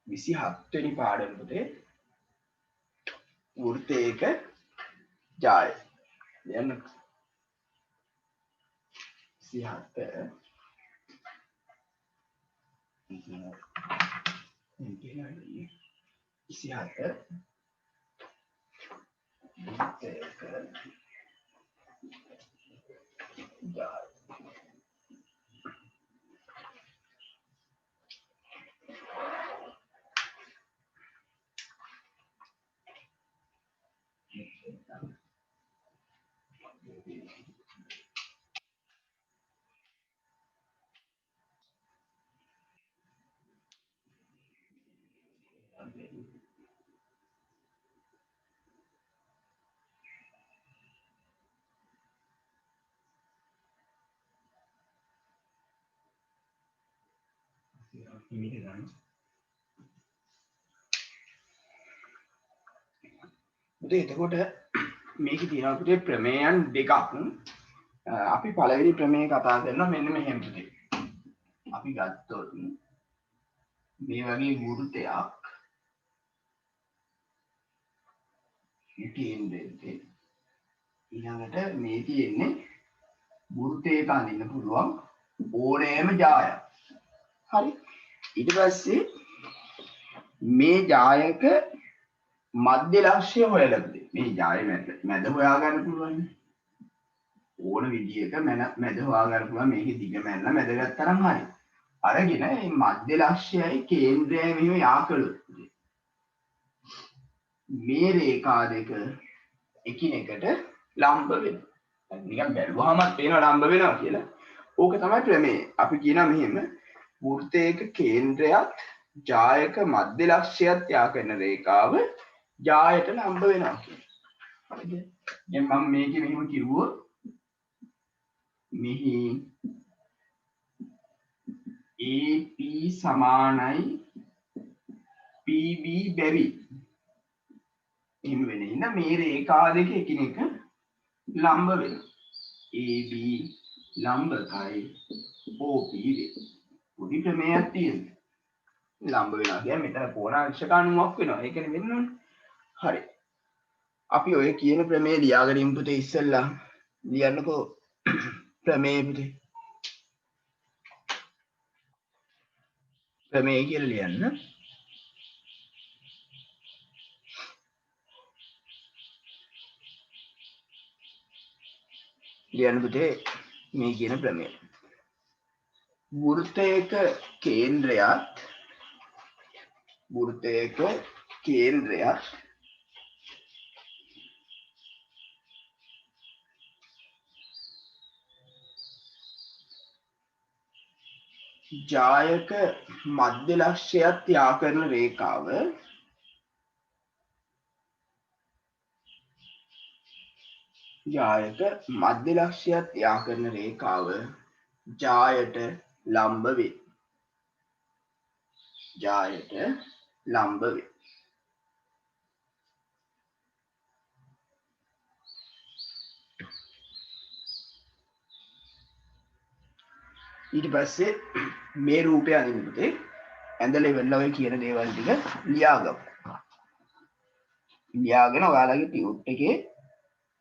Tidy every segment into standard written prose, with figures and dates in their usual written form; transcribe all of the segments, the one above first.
27 වෙනි පාඩම පුතේ වෘත්තයක ජාය යන්න 27 එතකොට මේකේ තියෙනවා පුතේ ප්‍රමේයන් දෙකක්. අපි පළවෙනි ප්‍රමේය කතා කරනවා මෙන්න මෙහෙම පුතේ. අපි ගත්තොත් මේ වගේ වෘත්තයක් කේන්ද්‍රයේ ඊළඟට මේ තියෙන්නේ වෘත්තයක අඳින්න පුළුවන් ඕනෑම ජායක්. හරි. ඊට පස්සේ මේ ජායක මධ්‍ය ලක්ෂ්‍ය හොයලා පුතේ. මේ ජාය මැද හොයා ගන්න පුළුවන්. ඕන විදිහක මැද හොයා ගන්න පුළුවන්. මේකේ දිග මැල්ල මැද ගත්තාම හරි. අරගෙන මේ මධ්‍ය ලක්ෂ්‍යයයි කේන්ද්‍රයයි මෙහෙම යා කළොත් මේ රේඛා දෙක එකිනෙකට ලම්බ වෙනවා. නිකන් බැලුවාමත් පේනවා ලම්බ වෙනවා කියලා. ඕක තමයි ප්‍රමේය. අපි කියනවා මෙහෙම වෘත්තයක කේන්ද්‍රයත් ජායක මධ්‍ය ලක්ෂ්‍යයත් යා කරන රේඛාව ජායට ලම්බ වෙනවා කියලා. හරිද? දැන් මම මේකේ මෙහෙම කිව්වොත් මෙහි AP සමානයි PB බැරි. එහෙම වෙන ඉන්න මේ රේඛා දෙක එකිනෙක ලම්බ වෙනවා. AB ලම්බකයි OP වේ. පොඩි ප්‍රමේයක් තියෙනවා. ලම්බ වෙනවා කියන්නේ මෙතන කෝණාංශක 90ක් වෙනවා. ඒකනේ වෙන්න ඕනේ. හරි. අපි ඔය කියන ප්‍රමේය ලියාගෙන ඉමු පුතේ ඉස්සෙල්ලා. ලියන්නකෝ ප්‍රමේය පුතේ. ප්‍රමේය කියලා ලියන්න. ලියන්න පුතේ මේ කියන ප්‍රමේය. වෘත්තයක කේන්ද්‍රයක් ජායක මධ්‍ය ලක්ෂ්‍යයත් යා කරන රේඛාව ජායට ලම්බ වේ. ඊට පස්සේ මේ රූපය අඳින්න පුතේ ඇඳලා ඉවරලා ඔය කියන දේවල් ටික ලියාගමු. ලියාගෙන ඔයාලගේ ටියුට් එකේ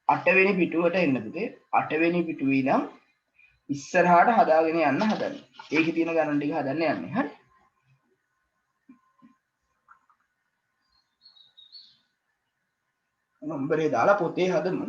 8 වෙනි පිටුවට එන්න පුතේ. 8 වෙනි පිටුවේ ඉඳන් ඉස්සරහට හදාගෙන යන්න හදන්න. ඒකේ තියෙන ගණන් ටික හදන්න යන්නේ. හරි. නම්බරේ දාලා පොතේ හදමු.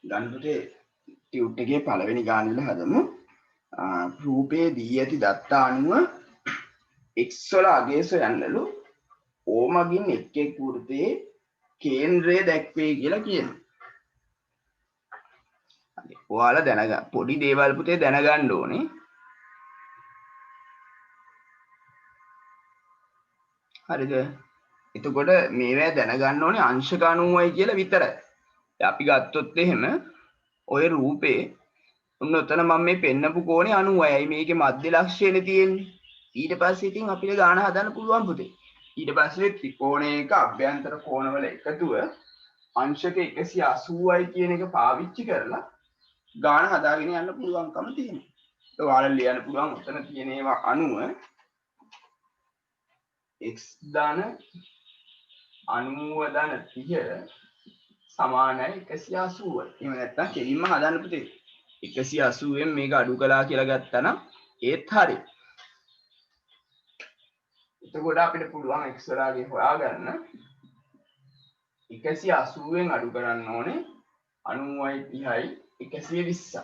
ගණපතේ ටියුට් එකේ පළවෙනි ගාන වල හදමු. රූපයේ දී ඇති දත්ත අණුව x වල අගය සොයන්නලු O මගින් එක් එක් වෘත්තයේ කේන්ද්‍රය දැක්වේ කියලා කියනවා. හරි. ඔයාලා දැනගන්න පොඩි දේවල් පුතේ දැනගන්න ඕනේ. හරිද? එතකොට මේවා දැනගන්න ඕනේ අංශක 90යි කියලා විතරයි. අපි ගත්තොත් එහෙම ඔය රූපේ උන්න උතන මම මේ පෙන්නපු කෝණේ 90යි. මේකේ මධ්‍ය ලක්ෂ්‍යනේ තියෙන්නේ. ඊට පස්සේ ඉතින් අපිට ගාන හදන්න පුළුවන් පුතේ. ඊට පස්සේ ත්‍රිකෝණයක අභ්‍යන්තර කෝණවල එකතුව අංශක 180යි කියන එක පාවිච්චි කරලා ගාන හදාගෙන යන්න පුළුවන්කම තියෙනවා. ඒක ඔයාලා ලියන්න පුළුවන් උතන තියෙන ඒවා 90 x ධන 90 ධන 30 සමානයි 180යි. එහෙම නැත්නම් කෙලින්ම හදන්න පුතේ. 180ෙන් මේක අඩු කළා කියලා ගත්තා නම් ඒත් හරි. එතකොට අපිට පුළුවන් x වලගේ හොයාගන්න 180ෙන් අඩු කරන්න ඕනේ 90යි 30යි 120යි.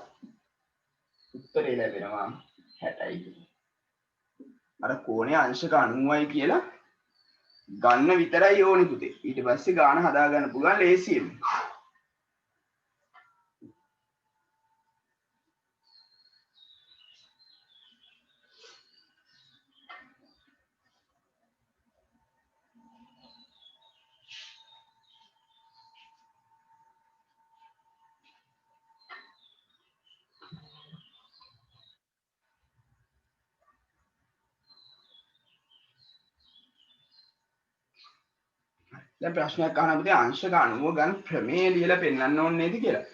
උත්තරේ ලැබෙනවා 60යි. අර කෝණයේ අංශක 90යි කියලා ගන්න විතරයි ඕනේ පුතේ. ඊට පස්සේ ගාන හදා ගන්න පුළුවන් ලේසියෙන්. දැන් ප්‍රශ්නයක් අහන්න පුතේ අංශක 90 ගන්න ප්‍රමේය ලියලා පෙන්නන්න ඕනේ නේද කියලා.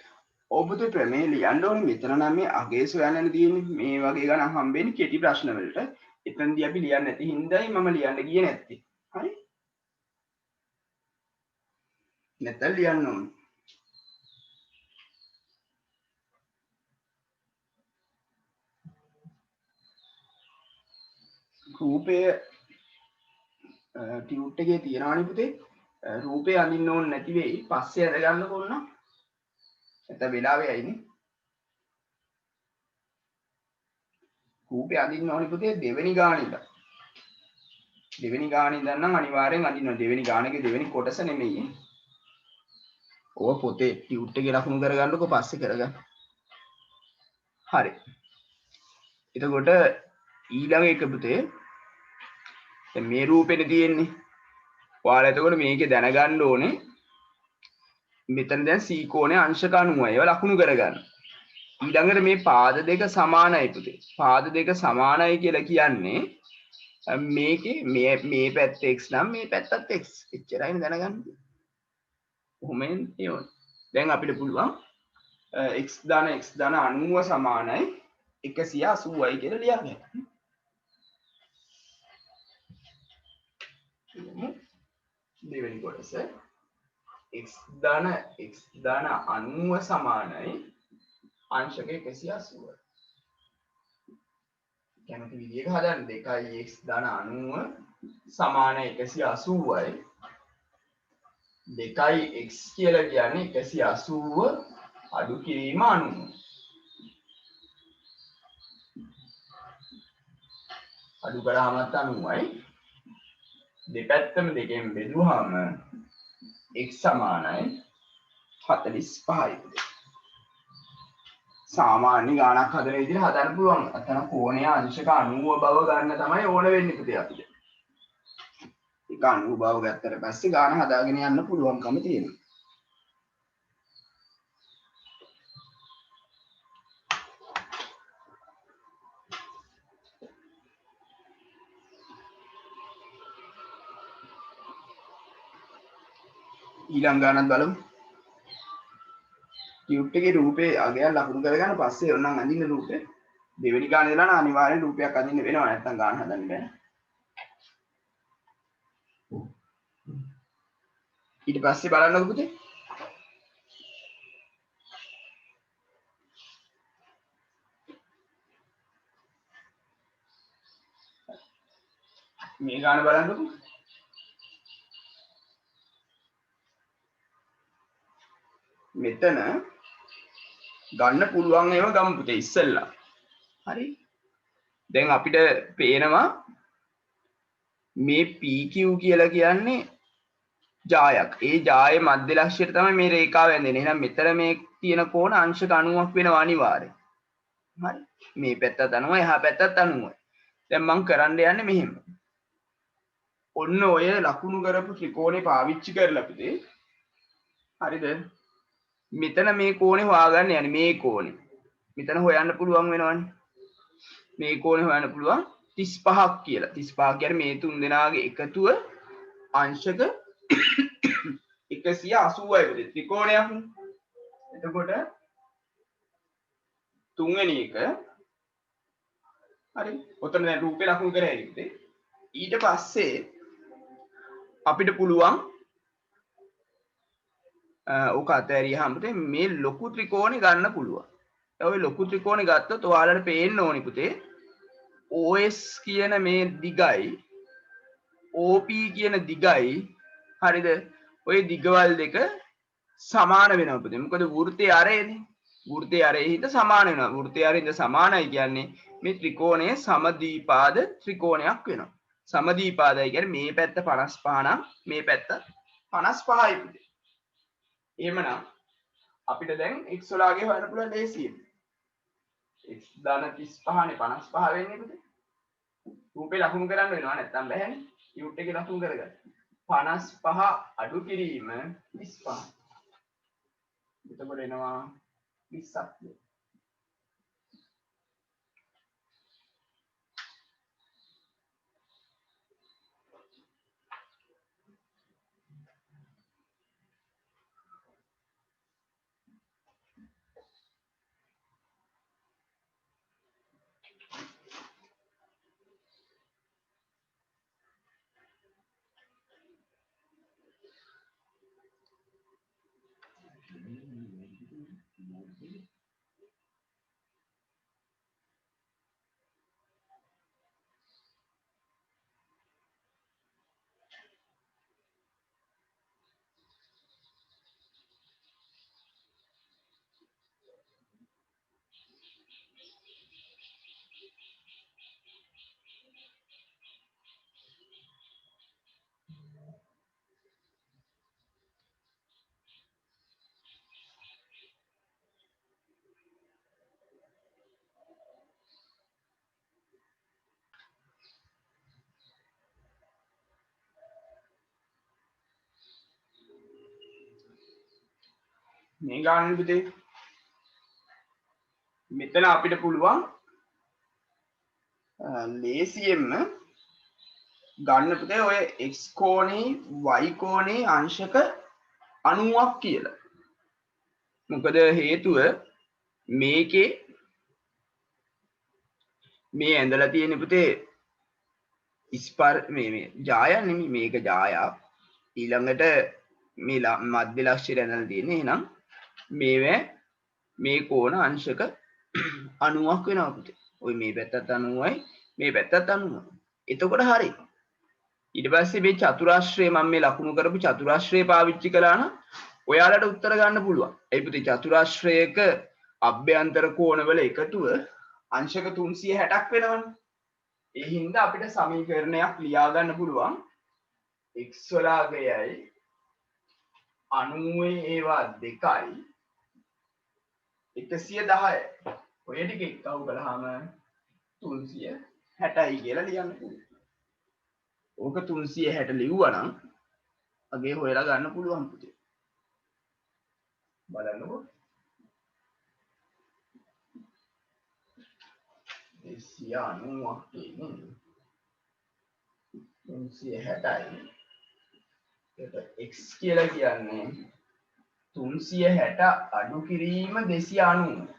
ඔබ පුතේ ප්‍රමේය ලියන්න ඕනේ. මෙතන නම් මේ අගය සොයන්න තියෙන්නේ. මේ වගේ ගණන් හම්බෙන්නේ කෙටි ප්‍රශ්න වලට. එතනදී අපි ලියන්නේ නැති හින්දායි මම ලියන්න ගියේ නැත්තේ. හරි? නැත්නම් ලියන්න ඕනේ. රූපය ටියුට් එකේ තියනවනේ පුතේ. රූපේ අඳින්න ඕනේ නැති වෙයි. පස්සේ අර ගන්නකො ඕන. නැත්නම් වෙලාවේ ඇයිනේ. රූපේ අඳින්න ඕනේ පුතේ දෙවෙනි ගානේ ඉඳන්. දෙවෙනි ගානේ ඉඳන් නම් අනිවාර්යෙන් අඳින්න. දෙවෙනි ගානේගේ දෙවෙනි කොටස නෙමෙයි. ඕක පොතේ ටියුට් එකේ ලකුණු කරගන්නකො පස්සේ කරගන්න. හරි. එතකොට ඊළඟ එක පුතේ දැන් මේ රූපෙනේ තියෙන්නේ. ඔයාලා එතකොට මේකේ දැනගන්න ඕනේ මෙතන දැන් C කෝණේ අංශක 90යි. ඒවා ලකුණු කරගන්න. ඊළඟට මේ පාද දෙක සමානයි පුතේ. පාද දෙක සමානයි කියලා කියන්නේ මේකේ මේ පැත්ත x නම් මේ පැත්තත් x. එච්චරයි දැනගන්න. කොහොමෙන් එවන. දැන් අපිට පුළුවන් x ධන 90 සමානයි 180යි කියලා ලියන්න. දෙවෙනි කොටස x ධන 90 සමානයි අංශක 180. කැමති විදිහක හදන්න 2x ධන 90 සමානයි 180යි. 2x කියලා කියන්නේ 180 අඩු කිරීම 90. අඩු කරාමත් 90යි. දෙපැත්තම දෙකෙන් බෙදුවාම x සමානයි 45යි. සාමාන්‍ය ගානක් හදන විදිහට හදන්න පුළුවන්. අතන කෝණයේ අංශක 90 බව ගන්න තමයි ඕන වෙන්නේ පුතේ අපිට. ඒක 90 බව ගත්තට පස්සේ ගාන හදාගෙන යන්න පුළුවන්කම තියෙනවා. ඊළඟ ගානක් බලමු. කියුට් එකේ රූපේ අගය ලකුණු කරගන්න පස්සේ ඔන්නම් අඳින්න රූපේ දෙවෙනි ගානේ දාලා අනිවාර්යෙන් රූපයක් අඳින්න වෙනවා නැත්නම් ගාන හදන්න බෑ. ඊට පස්සේ බලන්නකො පුතේ. මේ ගාන බලන්නකො. මෙතන ගන්න පුළුවන් ඒවා ගමු පුතේ ඉස්සෙල්ලා. හරි. දැන් අපිට පේනවා මේ PQ කියලා කියන්නේ ජායක්. ඒ ජායේ මධ්‍ය ලක්ෂයට තමයි මේ රේඛාව ඇඳෙන්නේ. එහෙනම් මෙතන මේ තියෙන කෝණ අංශක 90ක් වෙනවා අනිවාර්යෙන්. හරි. මේ පැත්තත් 90, එහා පැත්තත් 90. දැන් මම කරන්න යන්නේ මෙහෙම. ඔන්න ඔය ලකුණු කරපු ත්‍රිකෝණේ පාවිච්චි කරලා පුතේ. හරිද? මෙතන මේ කෝණේ හොයාගන්න යන්නේ මේ කෝණේ. මෙතන හොයන්න පුළුවන් වෙනවනේ. මේ කෝණේ හොයන්න පුළුවන් 35ක් කියලා. 35 කියන්නේ මේ තුන් දෙනාගේ එකතුව අංශක 180යි පුතේ. ත්‍රිකෝණයක්. එතකොට තුන්වෙනි එක හරි. ඔතන දැන් රූපේ ලකුණු කරලා ඉන්නේ. ඊට පස්සේ අපිට පුළුවන් ඕක අතෑරියාම පුතේ මේ ලොකු ත්‍රිකෝණේ ගන්න පුළුවන්. ඔය ලොකු ත්‍රිකෝණේ ගත්තොත් ඔයාලට පේන්න ඕනි පුතේ OS කියන මේ දිගයි OP කියන දිගයි හරිද? ඔය දිගවල් දෙක සමාන වෙනවා පුතේ. මොකද වෘත්තයේ අරේනේ. වෘත්තයේ අරේ හින්දා සමාන වෙනවා. වෘත්තයේ අරේ හින්දා සමානයි කියන්නේ මේ ත්‍රිකෝණයේ සමද්විපාද ත්‍රිකෝණයක් වෙනවා. සමද්විපාදයි කියන්නේ මේ පැත්ත 55 නම් මේ පැත්ත 55යි පුතේ. එහෙමනම් අපිට දැන් x වලගේ හොයන්න පුළුවන් ලේසියෙන්. x දාන 35 නේ 55 වෙන්නේ පුතේ. රූපේ ලකුණු කරන්න වෙනවා නැත්නම් බෑනේ. යුට් එකේ ලකුණු කරගන්න. 55 අඩු කිරීම 35. එතකොට එනවා 20ක්. මේ ගන්න පුතේ මෙතන අපිට පුළුවන් ලේසියෙන්ම ගන්න පුතේ ඔය x කෝණේ y කෝණේ අංශක 90ක් කියලා. මොකද හේතුව මේකේ මේ ඇඳලා තියෙන පුතේ මේ ජාය නෙමෙයි මේක ජායක්. ඊළඟට මේ මධ්‍ය ලක්ෂ්‍යය ඇඳලා තියෙන්නේ. එහෙනම් මේ කෝණ අංශක 90ක් වෙනවා පුතේ. ඔය මේ පැත්තත් 90යි මේ පැත්තත් 90යි. එතකොට හරි. ඊට පස්සේ මේ චතුරාශ්‍රය මම මේ ලකුණු කරපු චතුරාශ්‍රය පාවිච්චි කළා නම් ඔයාලට උත්තර ගන්න පුළුවන්. ඒ පුතේ චතුරාශ්‍රයක අභ්‍යන්තර කෝණවල එකතුව අංශක 360ක් වෙනවනේ. ඒ හින්දා අපිට සමීකරණයක් ලියා ගන්න පුළුවන් x වලාගයයි 90 ඒවා 2යි 110 ඔය ටික එකතු කළාම 360යි කියලා ලියන්න පුළුවන්. ඕක 360 ලිව්වනම් අගේ හොයලා ගන්න පුළුවන් පුතේ. බලන්නකො. 290ක් කියන්නේ 360යි. ඒක x කියලා කියන්නේ 360 අඩු කිරීම 290.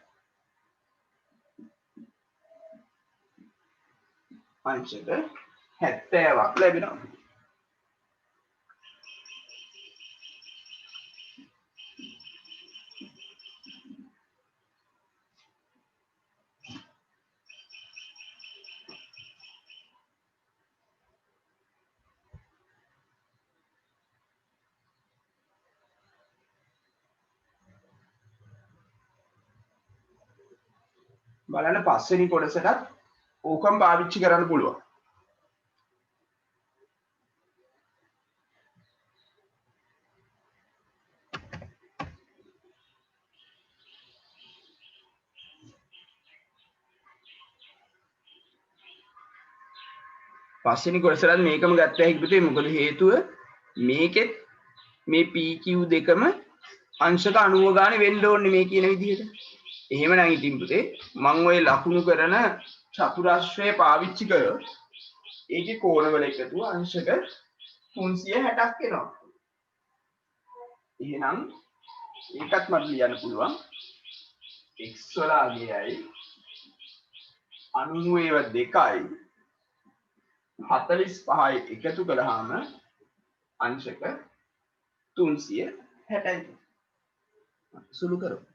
අංශක 70ක් ලැබෙනවා. බලන්න පස්වෙනි කොටසට ඕකම පාවිච්චි කරන්න පුළුවන්. පස්වෙනි කොටසට මේකම ගත්ත හැකි පුතේ. මොකද හේතුව මේකෙත් මේ PQ දෙකම අංශක 90 ගානේ වෙන්න ඕනේ මේ කියන විදිහට. එහෙමනම් ඉතින් පුතේ මම ওই ලකුණු කරන චතුරස්‍රය පාවිච්චි කරොත් ඒකේ කෝණවල එකතුව අංශක 360ක් එනවා. එහෙනම් ඒකත් මට ලියන්න පුළුවන් x වල අගයයි 92 2යි 45යි එකතු කළාම අංශක 360යි. සුළු කරමු.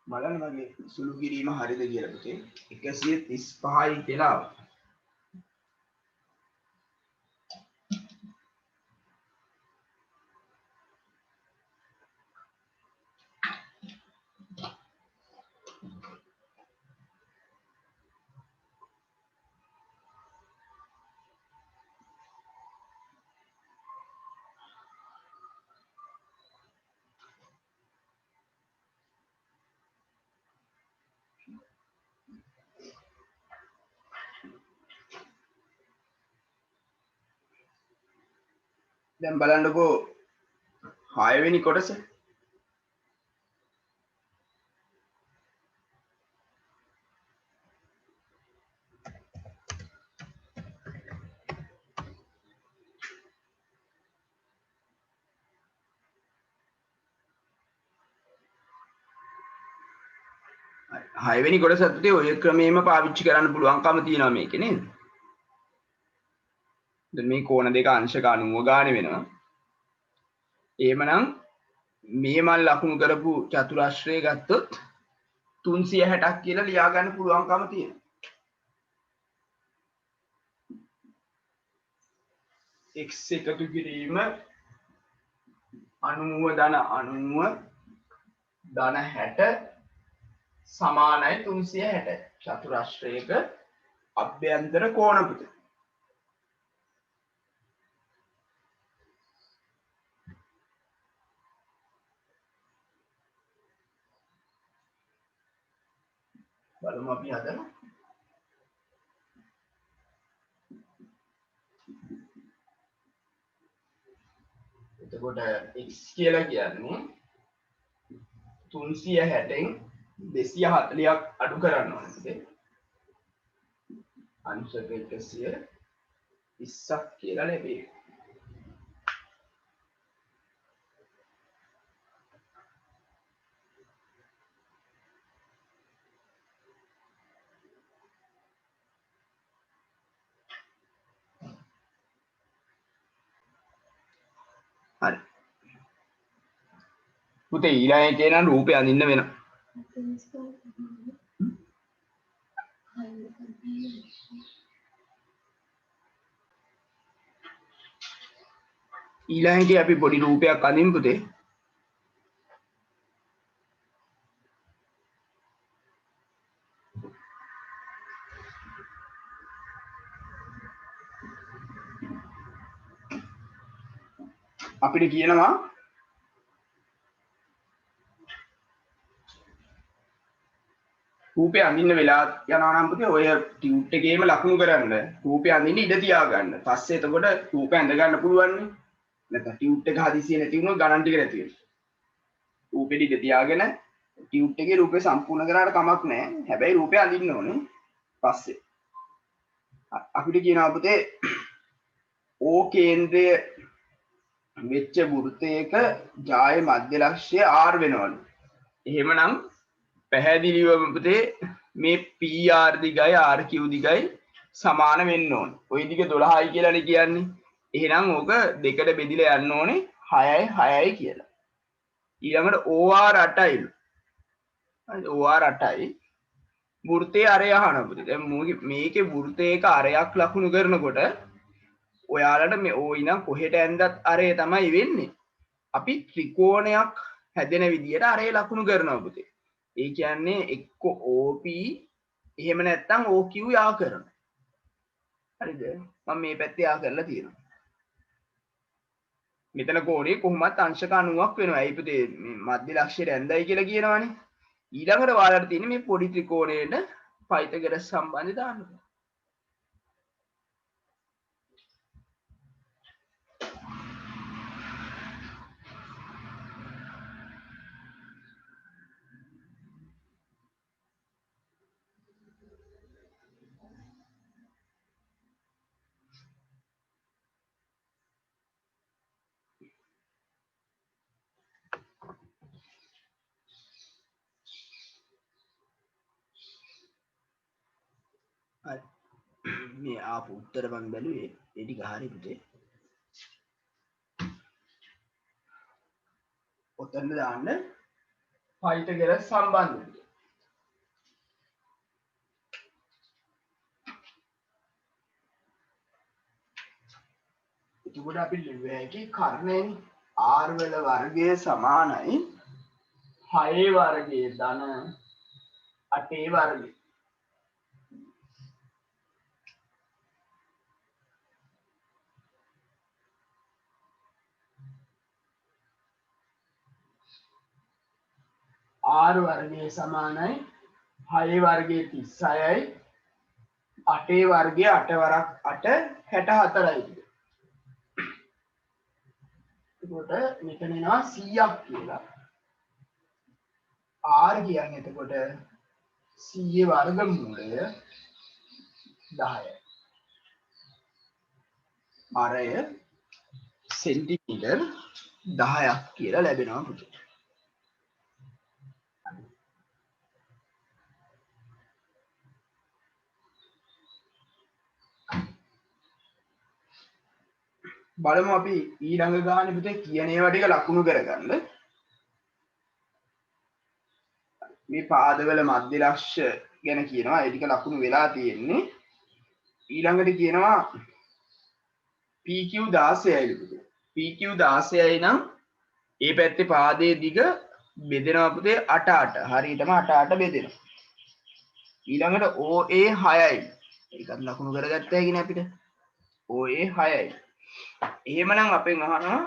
බලන්න මගේ සුළු කිරීම හරිද කියලා පුතේ. 135යි කියලා ආවා. දැන් බලන්නකෝ 6 වෙනි කොටස. හයවෙනි කොටස ඇතුලේ ඔය ක්‍රමෙම පාවිච්චි කරන්න පුළුවන්කම තියෙනවා මේකේ නේද? දැන් මේ කෝණ දෙක අංශක 90 ගානේ වෙනවා. එහෙමනම් මේ මල් ලකුණු කරපු චතුරස්‍රය ගත්තොත් 360ක් කියලා ලියා ගන්න පුළුවන්කම තියෙනවා. x එකතු කිරීම 90 ධන 90 ධන 60 සමානයි 360. චතුරස්‍රයක අභ්‍යන්තර කෝණ පුතේ. බලමු අපි හදමු. එතකොට x කියලා කියන්නේ 360න් 240ක් අඩු කරන්න ඕනේ. අංශක 120ක් කියලා ලැබේ. හරි. පුතේ ඊළඟ එකේ නම් රූපය අඳින්න වෙනවා. ඊළඟ එකේ අපි පොඩි රූපයක් අඳින්න පුතේ. අපිට කියනවා රූපය අඳින්න වෙලා යනවා නම් පුතේ ඔය ටියුට් එකේම ලකුණු කරන්න රූපය අඳින්න ඉඩ තියාගන්න. පස්සේ එතකොට රූපය ඇඳ ගන්න පුළුවන් නේ. නැත්නම් ටියුට් එක හදිසියෙ නැති වුණොත් ගණන් ටික නැති වෙනවා. රූපෙට ඉඩ තියාගෙන ටියුට් එකේ රූපය සම්පූර්ණ කරාට කමක් නැහැ. හැබැයි රූපය අඳින්න ඕනේ. පස්සේ අපිට කියනවා පුතේ O කේන්ද්‍රය වෙච්ච වෘත්තයක ජාය මධ්‍ය ලක්ෂ්‍ය R වෙනවලු. එහෙමනම් පැහැදිලිවම පුතේ මේ PR දිගයි RQ දිගයි සමාන වෙන්න ඕනේ. ওই දිග 12යි කියලානේ කියන්නේ. එහෙනම් ඕක දෙකට බෙදිලා යන්න ඕනේ 6යි 6යි කියලා. ඊළඟට OR 8යිලු. හරි OR 8යි. වෘත්තයේ අරය අහනවා පුතේ. දැන් මේකේ වෘත්තයක අරයක් ලකුණු කරනකොට ඔයාලට මේ ඕයිනම් කොහෙට ඇන්දත් අරය තමයි වෙන්නේ. අපි ත්‍රිකෝණයක් හැදෙන විදියට අරය ලකුණු කරනවා පුතේ. ඒ කියන්නේ එක්ක OP එහෙම නැත්නම් OQ යා කරනවා. හරිද? මම මේ පැත්තේ යා කරලා තියෙනවා. මෙතන කෝණේ කොහොමත් අංශක 90ක් වෙනවා. ඒ පුතේ මේ මධ්‍ය ලක්ෂ්‍යයට ඇඳයි කියලා කියනවනේ. ඊළඟට ඔයාලට තියෙන්නේ මේ පොඩි ත්‍රිකෝණයට පයිතගොරස් සම්බන්ධය දාන්න. මේ ආපු උත්තර මම බැලුවේ ඒ ටික හරි පුතේ. ඔතන දාන්න පයිතගොරස් සම්බන්ධය. එතකොට අපි ලිව්වේ හැකි කර්ණයෙන් R වල වර්ගය සමානයි 6 වර්ගයේ ධන 8 වර්ගය. R වර්ගයේ සමානයි 6 වර්ගයේ 36යි 8 වර්ගයේ 8 වරක් 8 64යි. එතකොට මෙතන එනවා 100ක් කියලා. R කියන්නේ එතකොට 100 වර්ගමූලය 10යි. අරය සෙන්ටිමීටර් 10ක් කියලා ලැබෙනවා පුතේ. බලමු අපි ඊළඟ ගානේ පුතේ කියන ඒවා ටික ලකුණු කරගන්න. මේ පාදවල මධ්‍ය ලක්ෂ්‍ය ගැන කියනවා. ඒ ටික ලකුණු වෙලා තියෙන්නේ. ඊළඟට කියනවා PQ 16යි පුතේ. PQ 16යි නම් ඒ පැත්තේ පාදයේ දිග බෙදෙනවා පුතේ 8 8. හරියටම 8 8 බෙදෙනවා. ඊළඟට OA 6යි. ඒකත් ලකුණු කරගත්ත හැකිනේ අපිට. OA 6යි. එහෙමනම් අපෙන් අහනවා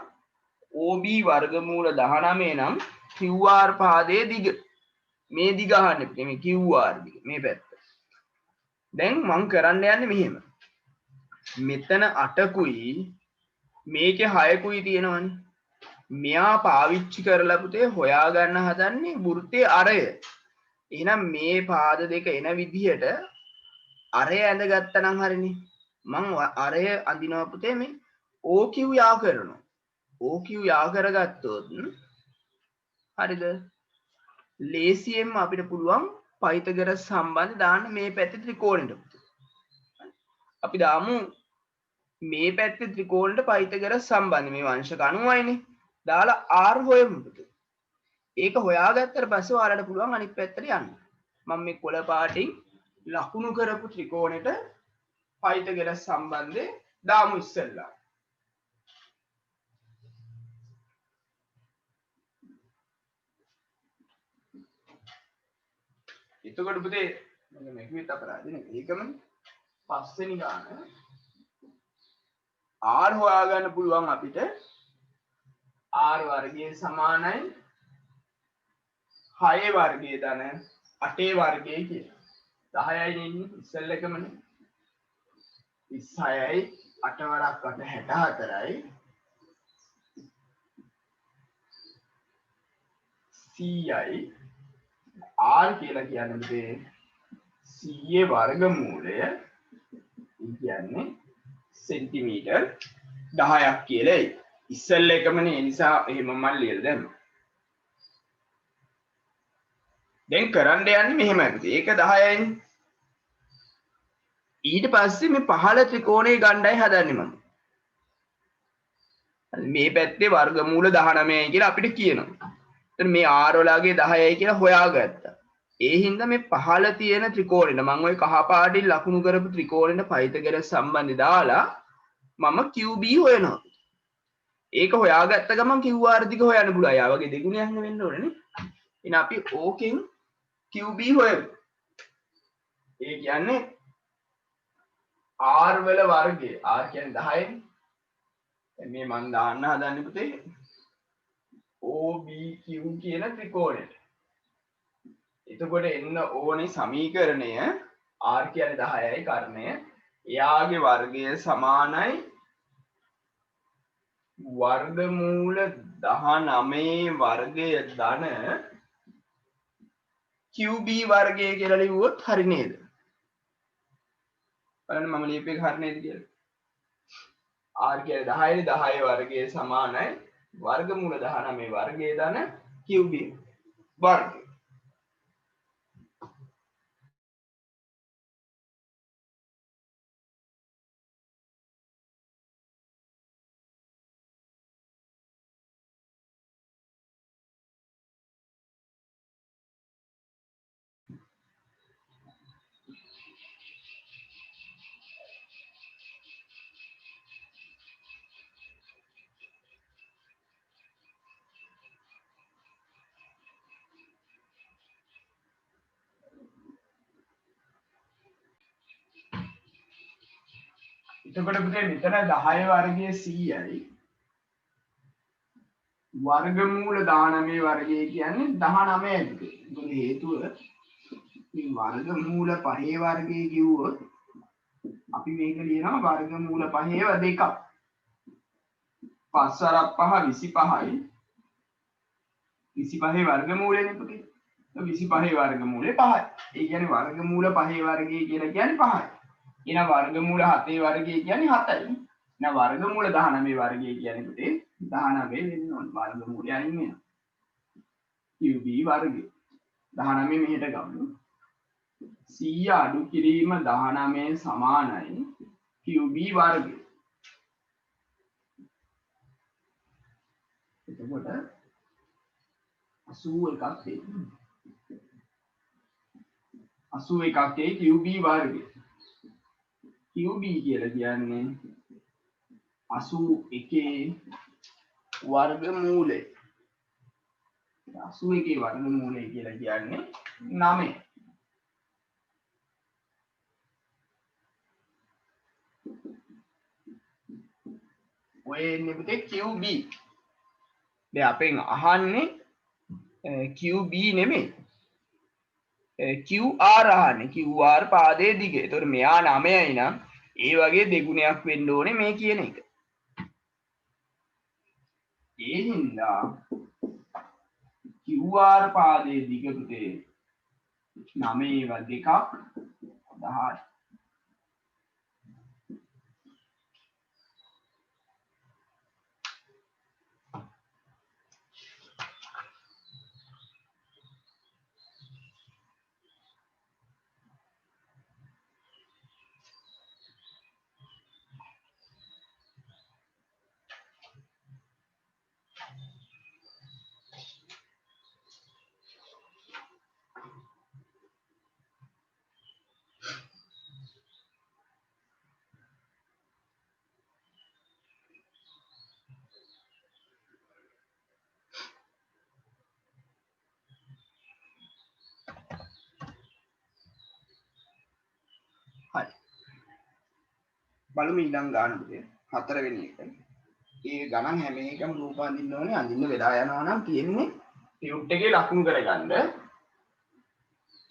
OB වර්ගමූල 19 නම් QR පාදයේ දිග. මේ දිග අහන්නේ මේ QR දිග මේ පැත්ත. දැන් මම කරන්න යන්නේ මෙහෙම. මෙතන 8කුයි මේකේ 6කුයි තියෙනවනේ. මෙයා පාවිච්චි කරලා පුතේ හොයාගන්න හදන්නේ වෘත්තයේ අරය. එහෙනම් මේ පාද දෙක එන විදිහට අරය ඇඳගත්තා නම් හරිනේ. මම අරය අඳිනවා පුතේ මේ OQ යා කරනවා. OQ යා කරගත්තොත් හරිද? ලේසියෙන්ම අපිට පුළුවන් පයිතගොරස් සම්බන්ධය දාන්න මේ පැත්තේ ත්‍රිකෝණෙට. අපි දාමු මේ පැත්තේ ත්‍රිකෝණෙට පයිතගොරස් සම්බන්ධය මේ වංශක 90යිනේ. දාලා R හොයමු පුතේ. ඒක හොයාගත්තට පස්සේ ඔයාලට පුළුවන් අනිත් පැත්තට යන්න. මම මේ කොළ පාටින් ලකුණු කරපු ත්‍රිකෝණෙට පයිතගොරස් සම්බන්ධය දාමු ඉස්සෙල්ලා. එතකොට පුතේ මේක විත් අපරාධනේ. ඒකමනේ පස්වෙනි ගාන r හොයාගන්න පුළුවන් අපිට r වර්ගය සමානයි 6 වර්ගය ධන 8 වර්ගය කියලා. 10යි නෙන්නේ ඉස්සෙල්ල එකමනේ. 26යි 8 වරක් 8 64යි 100යි r කියලා කියන්නේ 100 වර්ගමූලය කියන්නේ සෙන්ටිමීටර් 10ක් කියලා. ඉස්සෙල්ල එකමනේ. ඒ නිසා එහෙම මම ලියලා දැම්මා. දැන් කරන්න යන්නේ මෙහෙමයි. ඒක 10යිනේ. ඊට පස්සේ මේ පහළ ත්‍රිකෝණය ගණ්ඩායි හදන්නේ මම. මේ පැත්තේ වර්ගමූල 19යි කියලා අපිට කියනවා. එතන මේ r වලගේ 10යි කියලා හොයාගත්තා. ඒ හින්දා මේ පහළ තියෙන ත්‍රිකෝණෙට මම ওই කහ පාටින් ලකුණු කරපු ත්‍රිකෝණෙට පයිතගොරස් සම්බන්ධය දාලා මම QB හොයනවා. ඒක හොයාගත්ත ගමන් QR දිග හොයන්න පුළුවන්. යා වගේ දෙගුණයක් වෙන්න ඕනේ නේ. එහෙනම් අපි ඕකෙන් QB හොයමු. ඒ කියන්නේ r වල වර්ගය. r කියන්නේ 10නේ. දැන් මේ මම දාන්න හදන්නේ පුතේ OBQ කියන ත්‍රිකෝණයට. එතකොට එන්න ඕනේ සමීකරණය r කියන්නේ 10යි කර්ණය. එයාගේ වර්ගය සමානයි වර්ගමූල 19 වර්ගය ධන QB වර්ගය කියලා ලිව්වොත් හරි නේද? බලන්න මම ලියපු එක හරි නේද කියලා. r කියන්නේ 10යි 10 වර්ගය සමානයි වර්ගමූල 19 වර්ගය ධන QB වර්ගය. එතකොට පුතේ මෙතන 10 වර්ගය 100යි වර්ගමූල 19 වර්ගය කියන්නේ 19යි පුතේ. මොකද හේතුව මේ වර්ගමූල 5 වර්ගය කිව්වොත් අපි මේක ලියනවා වර්ගමූල 5ව 2ක්. 5 වරක් 5 25යි. 25 වර්ගමූලෙනේ පුතේ. 25 වර්ගමූලය 5යි. ඒ කියන්නේ වර්ගමූල 5 වර්ගය කියලා කියන්නේ 5යි. එහෙනම් වර්ගමූල 7 වර්ගය කියන්නේ 7යි. එහෙනම් වර්ගමූල 19 වර්ගය කියන්නේ පුතේ 19 වෙන්න ඕන. වර්ගමූලය අයින් වෙනවා. QB වර්ගය 19 මෙහෙට ගමු. 100 අඩු කිරීම 19 සමානයි QB වර්ගය. එතකොට 81ක් තියෙනවා. 81ක් QB වර්ගය. QB කියලා කියන්නේ 81 වර්ගමූලය. 81 වර්ගමූලය කියලා කියන්නේ 9. ඔය එන්නේ පුතේ QB. දැන් අපෙන් අහන්නේ QB නෙමෙයි. QR අහන්නේ. QR පාදයේ දිග. ඒතකොට මෙයා 9යි නම් ඒ වගේ දෙගුණයක් වෙන්න ඕනේ මේ කියන එක. ඒ හින්දා QR පාදයේ දිග පුතේ 9 2ක් 18. බලමු ඊළඟ ගාන පුතේ. හතරවෙනි එක. ඒ ගණන් හැම එකම රූප අඳින්න ඕනේ. අඳින්න වෙලා යනවා නම් තියෙන්නේ ටියුට් එකේ ලකුණු කරගන්න.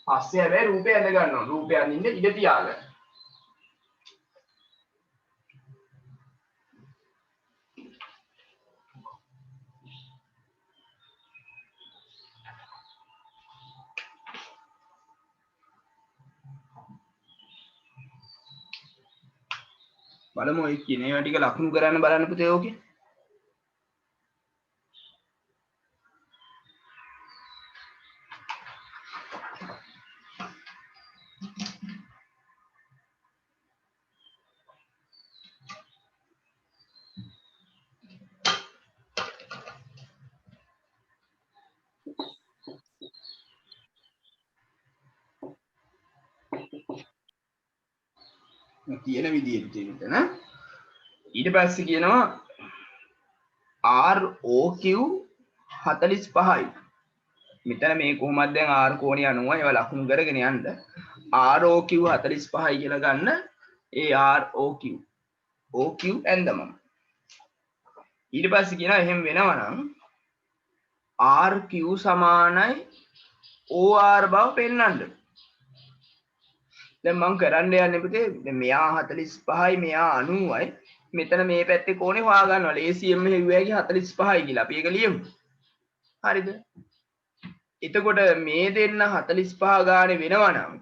පස්සේ හැබැයි රූපය ඇඳ ගන්නවා. රූපය අඳින්න ඉඩ තියාගන්න. බලමු ඔය කියන ඒවා ටික ලකුණු කරන්න බලන්න පුතේ ඕකේ. තියෙන විදිහට තියෙන ඊට පස්සේ කියනවා ROQ 45යි. මෙතන මේ කොහොමද දැන් R කෝණය 90 ඒවා ලකුණු කරගෙන යන්න ROQ 45යි කියලා ගන්න. ඒ ROQ OQ ඇඳමම ඊට පස්සේ කියනවා එහෙම වෙනවා නම් RQ සමානයි OR බව පෙන්වන්න. දැන් මම කරන්න යන්නේ පුතේ දැන් මෙයා 45යි මෙයා 90යි මෙතන මේ පැත්තේ කෝණේ හොයා ගන්නවා ලේසියෙන්ම හෙව්වෑගේ 45යි කියලා අපි ඒක ලියමු. හරිද? එතකොට මේ දෙන්න 45 ගානේ වෙනවා නම්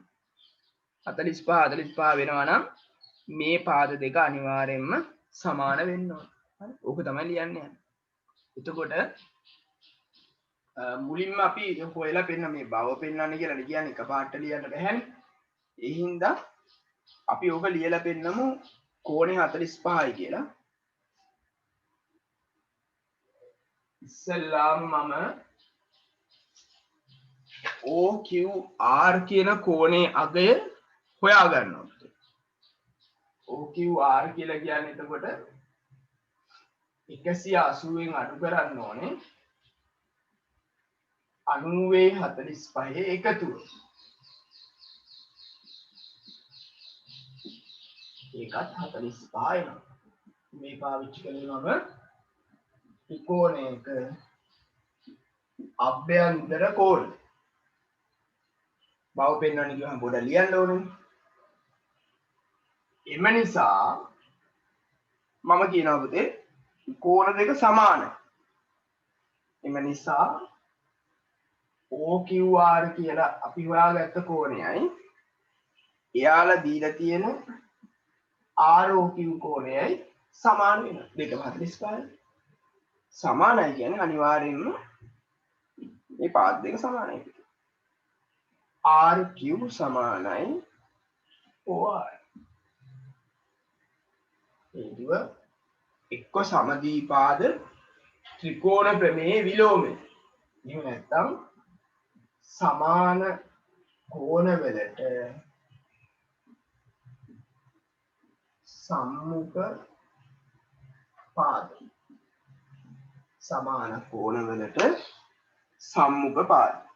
45 වෙනවා නම් මේ පාද දෙක අනිවාර්යයෙන්ම සමාන වෙන්න ඕන. හරි? ඕක තමයි ලියන්න යන්නේ. එතකොට මුලින්ම අපි හොයලා පෙන්න මේ බව පෙන්වන්න කියලා කියන්නේ එකපාරට ලියන්න බැහැනේ. ඒ හින්දා අපි ඕක ලියලා පෙන්නමු කෝණේ 45යි කියලා. ඉස්සෙල්ලාම මම OQR කියන කෝණේ අගය හොයා ගන්නවා. OQR කියලා කියන්නේ එතකොට 180න් අඩු කරන්න ඕනේ 90 එකතුව. ඒකත් 45 එනවා. මේ පාවිච්චි කරනවම ත්‍රිකෝණයක අභ්‍යන්තර කෝණ බව පෙන්වන්න කිව්වම පොඩ ලියන්න ඕනේ. එම නිසා මම කියනවා පුතේ කෝණ දෙක සමානයි. එම නිසා OQR කියලා අපි හොයාගත්ත කෝණයයි එයාලා දීලා තියෙන ROQ කෝණයයි සමාන වෙනවා. දෙකම 45යි. සමානයි කියන්නේ අනිවාර්යයෙන්ම මේ පාද දෙක සමානයි. RQ සමානයි OR. හේතුව එක්ක සමදීපාද ත්‍රිකෝණ ප්‍රමේය විලෝමය. එහෙම නැත්නම් සමාන කෝණවලට සම්මුඛ පාද. සමාන කෝණවලට සම්මුඛ පාද.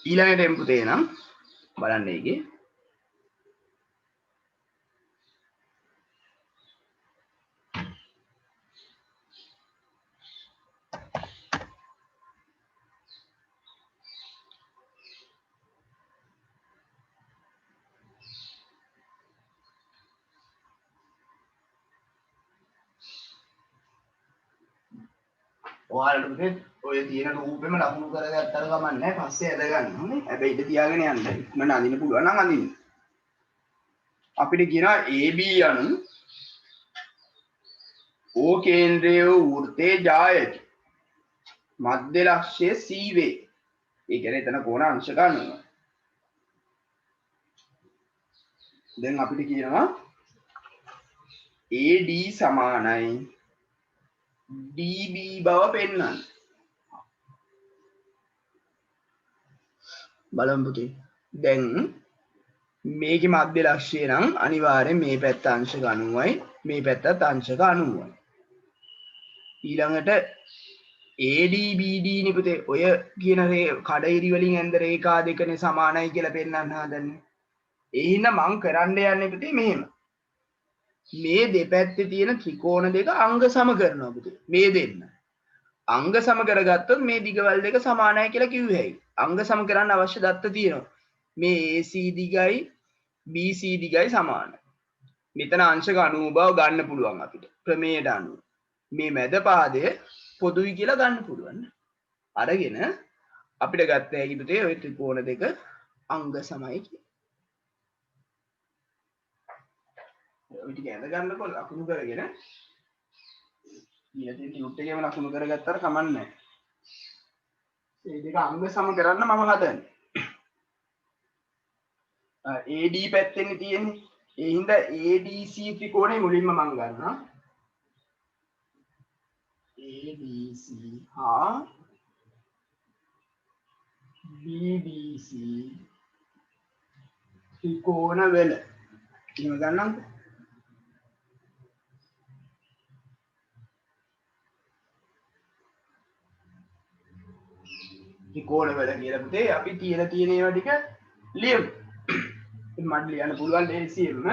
ඊළඟට එමු පුතේ නම් බලන්න ඒකේ ඔයාලට පුතේ ඔය තියෙන රූපෙම ලකුණු කරගත්තට කමක් නැහැ පස්සේ ඇද ගන්න ඕනේ. හැබැයි ඉත තියාගෙන යන්න. ඉක්මනට අඳින්න පුළුවන් නම් අඳින්න. අපිට කියනවා AB යනු O කේන්ද්‍රය වූ වෘත්තයේ ජායති. මධ්‍ය ලක්ෂ්‍ය C වේ. ඒ කියන්නේ එතන කෝණ අංශ ගන්නවා. දැන් අපිට කියනවා AD සමානයි DB බව පෙන්වන්න. බලමු පුතේ. දැන් මේකේ මධ්‍ය ලක්ෂ්‍යය නම් අනිවාර්යෙන් මේ පැත්ත අංශක 90යි මේ පැත්තත් අංශක 90යි. ඊළඟට AD BD නේ පුතේ ඔය කියන කඩිරි වලින් ඇඳ රේඛා දෙකනේ සමානයි කියලා පෙන්වන්න හදන්නේ. ඒ හින්දා මම කරන්න යන්නේ පුතේ මෙහෙම. මේ දෙපැත්තේ තියෙන ත්‍රිකෝණ දෙක අංග සම කරනවා පුතේ. මේ දෙන්න. අංග සම කරගත්තොත් මේ දිගවල් දෙක සමානයි කියලා කිව්වේ ඇයි? අංග සම කරන්න අවශ්‍ය දත්ත තියෙනවා. මේ AC දිගයි BC දිගයි සමානයි. මෙතන අංශක 90 බව ගන්න පුළුවන් අපිට. ප්‍රමේයට අනුව. මේ මැද පාදය පොදුයි කියලා ගන්න පුළුවන්. අරගෙන අපිට ගත්ත හැකි පුතේ ওই ත්‍රිකෝණ දෙක අංග සමයි කියලා. ඔය ටික ඇඳ ගන්නකොට ලකුණු කරගෙන ඊට ටියුට් එකේම ලකුණු කරගත්තාට කමක් නැහැ. මේ දෙක අංග සම කරන්න මම හදන්නේ. AD පැත්තෙන් තියෙන්නේ. ඒ හින්දා ADC ත්‍රිකෝණය මුලින්ම මම ගන්නවා. ADC හා BBC ත්‍රිකෝණ වල එහෙම ගන්නම්කෝ. ත්‍රිකෝණ වල කියලා පුතේ අපි තියෙන ඒවා ටික ලියමු. මට ලියන්න පුළුවන් ACM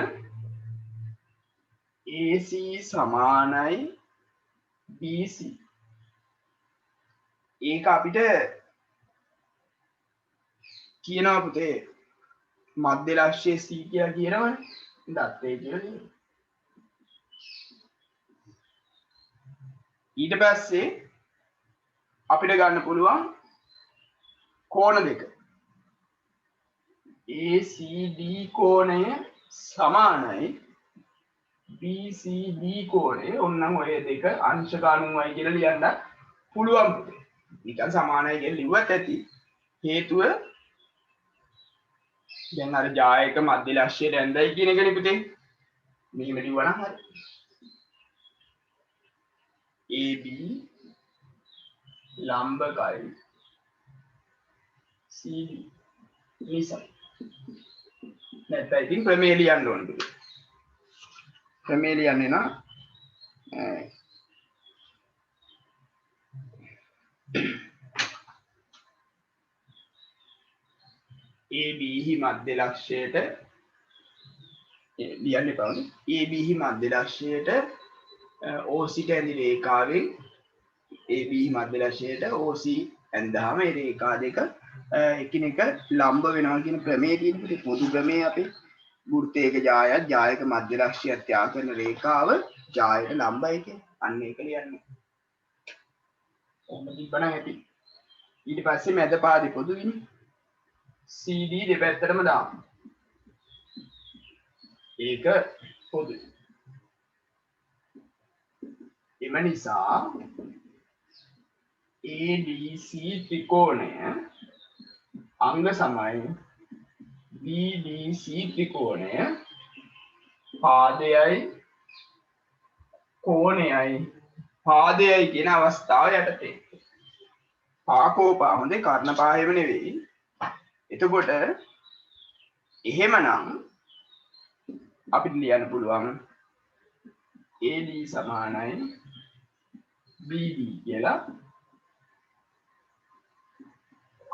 AC සමානයි BC. ඒක අපිට කියනවා පුතේ මධ්‍ය ලක්ෂ්‍ය C කියලා කියනවනේ. දත්තේ කියලා කියනවා. ඊට පස්සේ අපිට ගන්න පුළුවන් කෝණ දෙක. ACD කෝණය සමානයි BCD කෝණය. ඔන්නම් ඔය දෙක අංශක 90යි කියලා ලියන්න පුළුවන් පුතේ. නිකන් සමානයි කියලා ලිව්වත් ඇති. හේතුව දැන් අර ජායක මධ්‍ය ලක්ෂ්‍යයට ඇඳයි කියන එකනේ පුතේ. මෙහෙම ලිව්වනම් හරි. AB ලම්බකයි CD නිසා නැත්නම් ඉතින් ප්‍රමේය ලියන්න ඕනේ පුතේ. ප්‍රමේය ලියන්නේ නම් AB හි මධ්‍ය ලක්ෂ්‍යයට ලියන්න එපා නේ. AB හි මධ්‍ය ලක්ෂ්‍යයට OC ඇඳි රේඛාවෙන් AB හි මධ්‍ය ලක්ෂ්‍යයට OC ඇඳාම ඒ රේඛා දෙක එකිනෙක ලම්බ වෙනවා කියන ප්‍රමේය තියෙන පොදු ප්‍රමේය අපේ වෘත්තයක ජායත් ජායක මධ්‍ය ලක්ෂ්‍යයත් ත්‍යා කරන රේඛාව ජායට ලම්බයි කියන්නේ. අන්න ඒක ලියන්නේ. ඔන්න තිබ්බනම් ඇති. ඊට පස්සේ මැද පාදේ පොදුයිනේ. CD දෙපැත්තටම දාන්න. ඒක පොදුයි. එම නිසා ADC ත්‍රිකෝණය අංග සමයි BDC ත්‍රිකෝණය පාදයයි කෝණයයි පාදයයි කියන අවස්ථාව යටතේ. පාකෝපා හොඳේ කර්ණපාහෙම නෙවෙයි. එතකොට එහෙමනම් අපිට ලියන්න පුළුවන් AD සමානයි BD කියලා.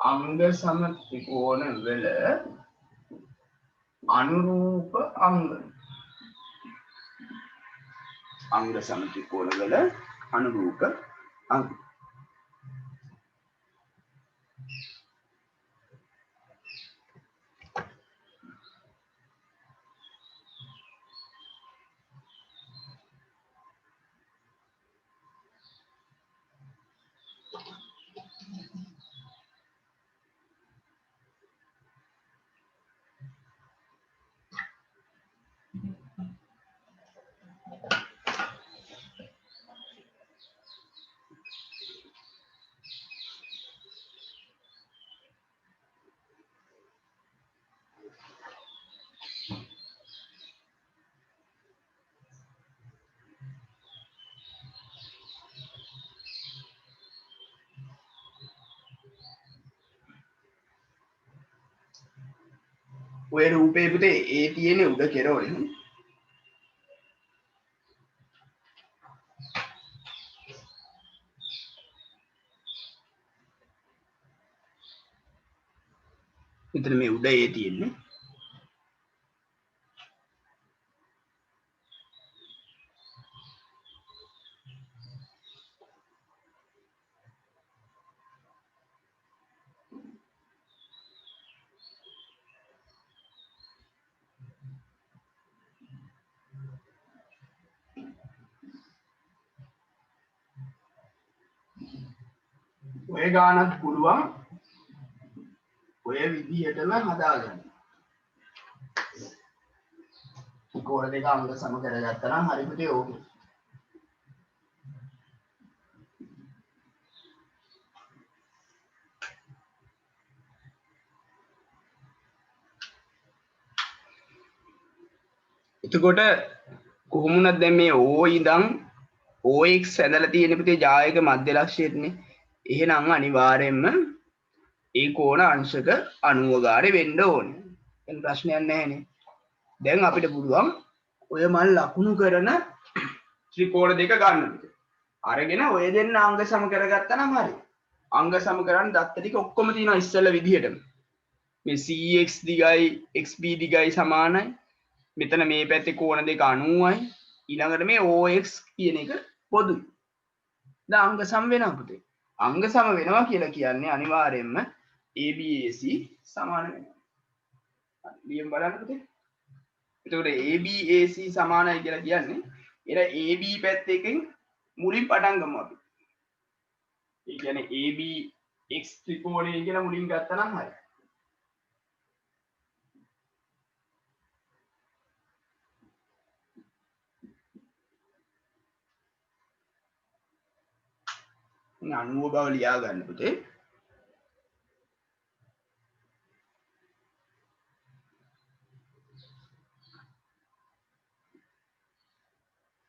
අංග සම ත්‍රිකෝණ වල අනුරූප අංග අංග සම ත්‍රිකෝණ වල අනුරූප අංග ඔය රූපේ පුතේ ඒ තියෙන්නේ උඩ කෙරවලනේ. මෙතන මේ උඩ ඒ තියෙන්නේ. ඔය ගානක් පුළුවන් ඔය විදිහටම හදාගන්න. ත්‍රිකෝණ දෙක අංග සම කරගත්තා නම් හරි පුතේ ඕකේ. එතකොට කොහොමුණත් දැන් මේ O ඉඳන් OX ඇඳලා තියෙන පුතේ ජායක මධ්‍ය ලක්ෂයටනේ. එහෙනම් අනිවාර්යයෙන්ම ඒ කෝණ අංශක 90 ගානේ වෙන්න ඕනේ. එන් ප්‍රශ්නයක් නැහැනේ. දැන් අපිට පුළුවන් ඔය මල් ලකුණු කරන ත්‍රිකෝණ දෙක ගන්න පුතේ. අරගෙන ඔය දෙන්න අංග සම කරගත්තා නම් හරි. අංග සම කරන්න දත්ත ටික ඔක්කොම තියෙනවා ඉස්සෙල්ලා විදිහටම. මේ CX දිගයි XB දිගයි සමානයි. මෙතන මේ පැත්තේ කෝණ දෙක 90යි. ඊළඟට මේ OX කියන එක පොදුයි. දැන් අංග සම වෙනවා පුතේ. අංග සම වෙනවා කියලා කියන්නේ අනිවාර්යයෙන්ම ABAC සමාන වෙනවා. ලියමු බලන්න පුතේ. එතකොට ABAC සමානයි කියලා කියන්නේ එර AB පැත්තකින් මුලින් පටන් ගමු අපි. ඒ කියන්නේ ABX ත්‍රිකෝණය කියලා මුලින් ගත්තා නම් හරි. මේ 90 බව ලියා ගන්න පුතේ.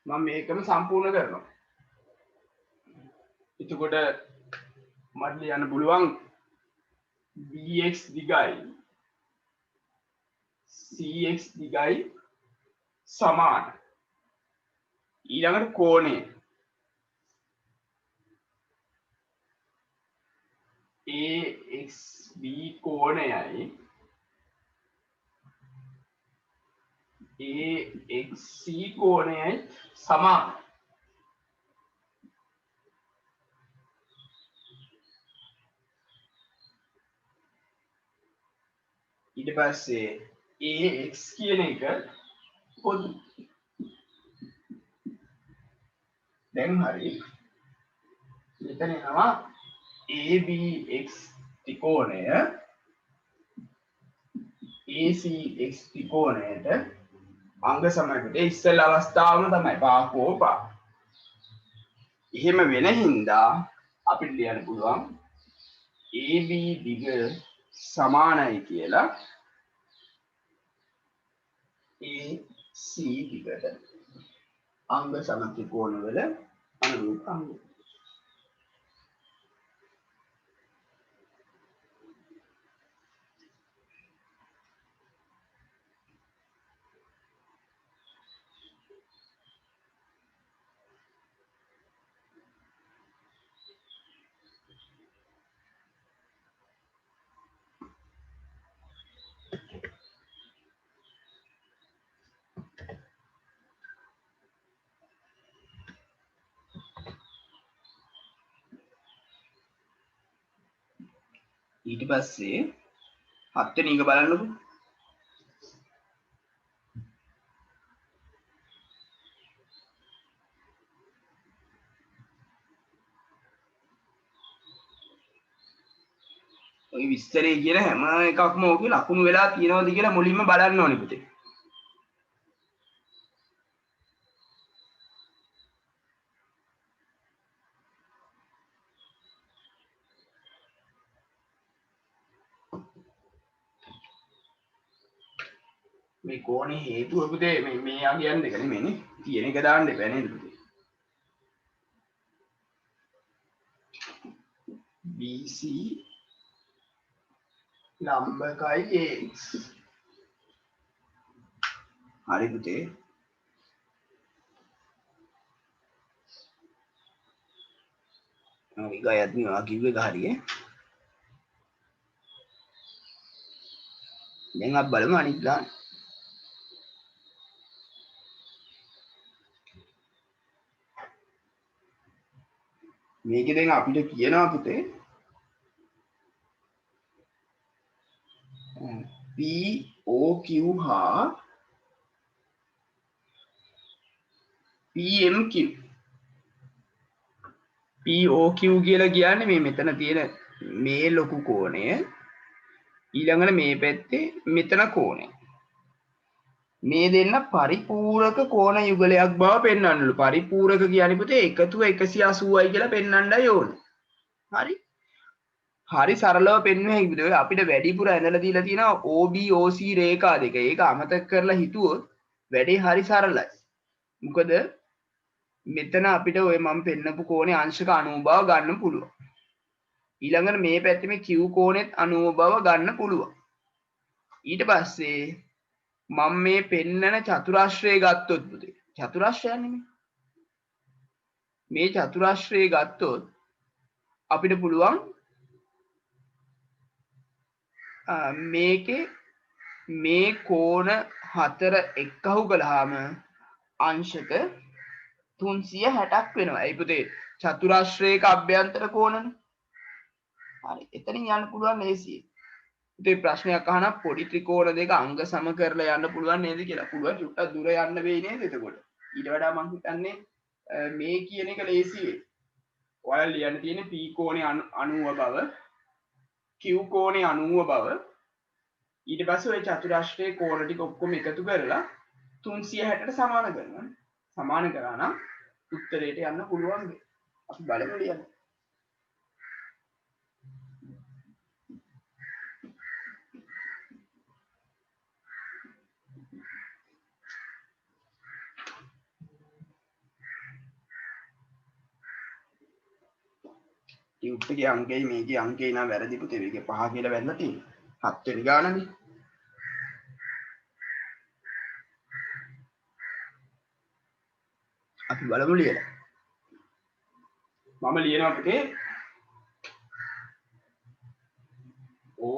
මම මේකම සම්පූර්ණ කරනවා. එතකොට මට ලියන්න පුළුවන් BX දිගයි CX දිගයි සමාන. ඊළඟට කෝණය AXB කෝණයයි AXC කෝණයයි සමාන. ඊට පස්සේ AX කියන එක පොදු. දැන් හරි. මෙතන එනවා ABX ත්‍රිකෝණය ACX ත්‍රිකෝණයට අංග සමයකට ඉස්සෙල් අවස්ථාවම තමයි පාකෝපා. එහෙම වෙන හින්දා අපිට ලියන්න පුළුවන් AB දිග සමානයි කියලා AC දිගට අංග සම ත්‍රිකෝණ වල අනුරූප අංග. ඊට පස්සේ 7 වෙනි එක බලන්නකෝ. ඔය විස්තරේ කියන හැම එකක්ම ඕකේ ලකුණු වෙලා තියෙනවද කියලා මුලින්ම බලන්න ඕනේ පුතේ. මේ කෝණේ හේතුව පුතේ මේ අගයන් දෙක නෙමෙයිනේ. තියෙන එක දාන්න එපා නේද පුතේ. BC ලම්බකයි AX. හරි පුතේ. හරි ගයත් මේවා කිව්ව එක හරියේ. දැන් අපි බලමු අනිත් ගාන. මේකේ දැන් අපිට කියනවා පුතේ POQ හා PMQ. POQ කියලා කියන්නේ මේ මෙතන තියෙන මේ ලොකු කෝණය ඊළඟට මේ පැත්තේ මෙතන කෝණය. මේ දෙන්න පරිපූරක කෝණ යුගලයක් බව පෙන්වන්නලු. පරිපූරක කියන්නේ පුතේ එකතුව 180යි කියලා පෙන්වන්නයි ඕනේ. හරි. හරි සරලව පෙන්වෙන්නේ හැකිද? අපිට වැඩිපුර ඇඳලා දීලා තියෙනවා OB OC රේඛා දෙක. ඒක අමතක කරලා හිතුවොත් වැඩේ හරි සරලයි. මොකද මෙතන අපිට ඔය මම පෙන්නපු කෝණේ අංශක 90 බව ගන්න පුළුවන්. ඊළඟට මේ පැත්තේ මේ Q කෝණෙත් 90 බව ගන්න පුළුවන්. ඊට පස්සේ මම මේ පෙන්නන චතුරාශ්‍රය ගත්තොත් පුතේ චතුරාශ්‍රය නෙමෙයි මේ චතුරාශ්‍රය ගත්තොත් අපිට පුළුවන් මේකේ මේ කෝණ හතර එක්කහු කළාම අංශක 360ක් වෙනවා. ඒ පුතේ චතුරාශ්‍රයක අභ්‍යන්තර කෝණනේ. හරි. එතනින් යන්න පුළුවන් ලේසියි. පුතේ ප්‍රශ්නයක් අහන පොඩි ත්‍රිකෝණ දෙක අංග සම කරලා යන්න පුළුවන් නේද කියලා. පුළුවන් චුට්ටක් දුර යන්න වෙයි නේද එතකොට. ඊට වඩා මම හිතන්නේ මේ කියන එක ලේසි වෙයි. ඔයාලා ලියන්න තියෙන්නේ P කෝණේ 90 බව, Q කෝණේ 90 බව. ඊට පස්සේ ওই චතුරාශ්‍රයේ කෝණ ටික ඔක්කොම එකතු කරලා 360ට සමාන කරනවා. සමාන කරා නම් උත්තරයට යන්න පුළුවන් වෙයි. අපි බලමු ලියන්න. ටියුට් එකේ අංකයයි මේකේ අංකේ නම් වැරදි පුතේ. මේකේ 5 කියලා වැරලා තියෙනවා. 7 වෙනි ගානනේ. අපි බලමු ලියලා. මම ලියනවා පුතේ O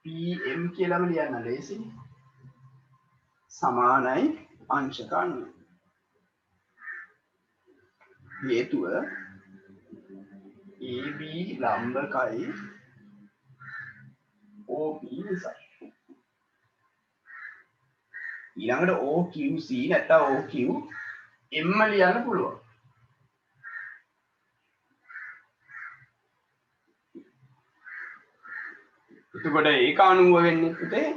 PM කියලාම ලියන්න ලේසියි. සමානයි අංශක 90. හේතුව AB ලම්බකයි OP නිසා. ඊළඟට OQC නැත්නම් OQ M ලියන්න පුළුවන්. එතකොට ඒක 90 වෙන්නේ පුතේ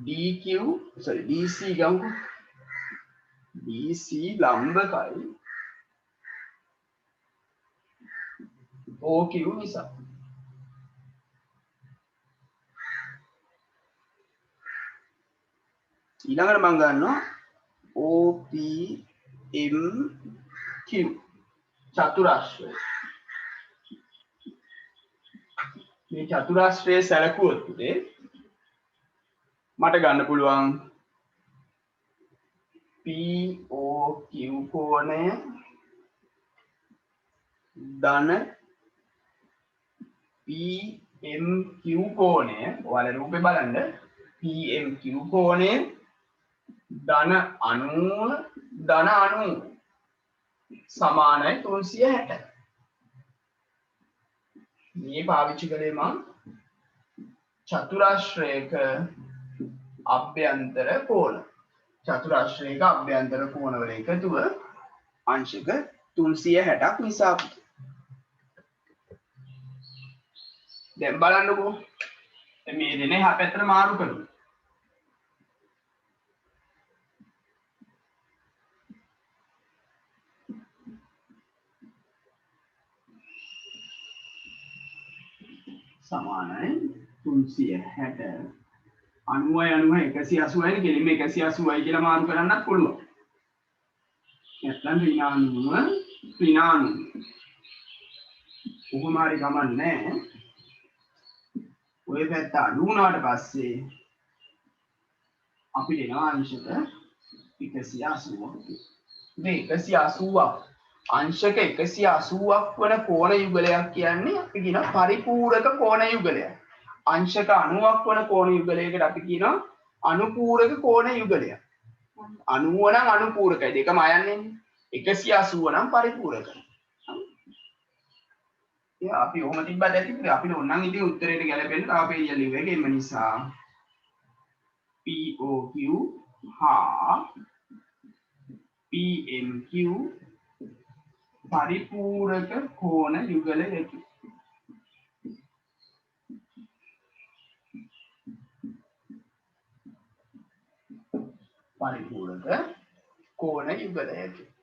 DC ගමුකෝ. DC ලම්බකයි OQ නිසා. ඊළඟට මම ගන්නවා OPMQ චතුරාශ්‍රය. මේ චතුරාශ්‍රය සැලකුවොත් පුතේ මට ගන්න පුළුවන් POQ කෝණය ධන PMQ කෝණය. ඔයාලා රූපේ බලන්න. PMQ කෝණය ධන 90 සමානයි 360. මේ පාවිච්චි කළේ මම චතුරාශ්‍රයක අභ්‍යන්තර කෝණ. චතුරාශ්‍රයක අභ්‍යන්තර කෝණවල එකතුව අංශක 360ක් නිසා. දැන් බලන්නකෝ. මේ දෙනේ එහා පැත්තට මාරු කරමු. සමානයි 360 90 180යි කෙලින්ම 180යි කියලා මාරු කරන්නත් පුළුවන්. නැත්නම් ඍණානුව කොහොම හරි ගමන් නැහැ. ඔය පැත්ත අඩු වුණාට පස්සේ අපිට එනවා අංශක 180ක්. මේ 180ක් අංශක 180ක් වන කෝණ යුගලයක් කියන්නේ අපි කියනවා පරිපූරක කෝණ යුගලයක්. අංශක 90ක් වන කෝණ යුගලයකට අපි කියනවා අනුපූරක කෝණ යුගලයක්. 90 නම් අනුපූරකයි දෙකම අයන්නේ. 180 නම් පරිපූරකයි. අපි ඔහොම තිබ්බද ඇති අපිට ඕනනම් ඉතින් උත්තරේට ගැලපෙන්න තව පේජයක් ලියුවා. ඒකෙම නිසා POQ හා PMQ පරිපූරක කෝණ යුගලයකි. පරිපූරක කෝණ යුගලයකි.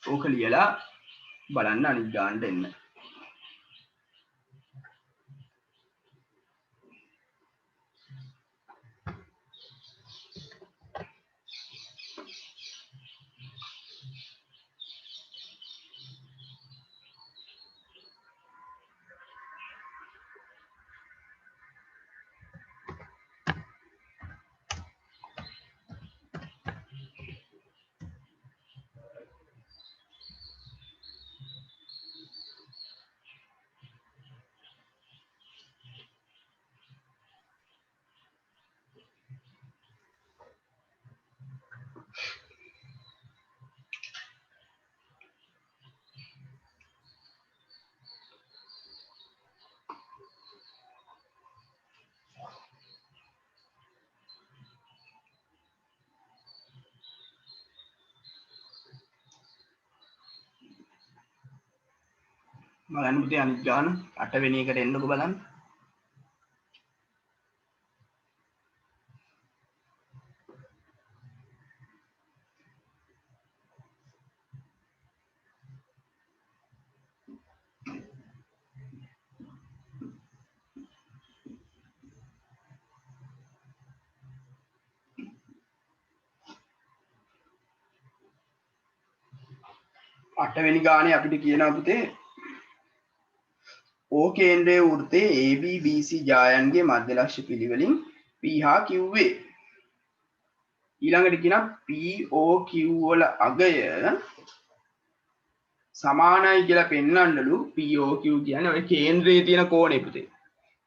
ඕක ලියලා බලන්න අනිත් ගානට එන්න. බලන්න පුතේ අනිත් ගාන 8 වෙනි එකට එන්නකෝ බලන්න. අටවෙනි ගානේ අපිට කියනවා පුතේ O කේන්ද්‍රයේ වෘත්තයේ AB BC ජායන්ගේ මධ්‍ය ලක්ෂ්‍ය පිළිවෙලින් P හා Q වේ. ඊළඟට කියනවා POQ වල අගය සමානයි කියලා පෙන්වන්නලු. POQ කියන්නේ ඔය කේන්ද්‍රයේ තියෙන කෝණය පුතේ.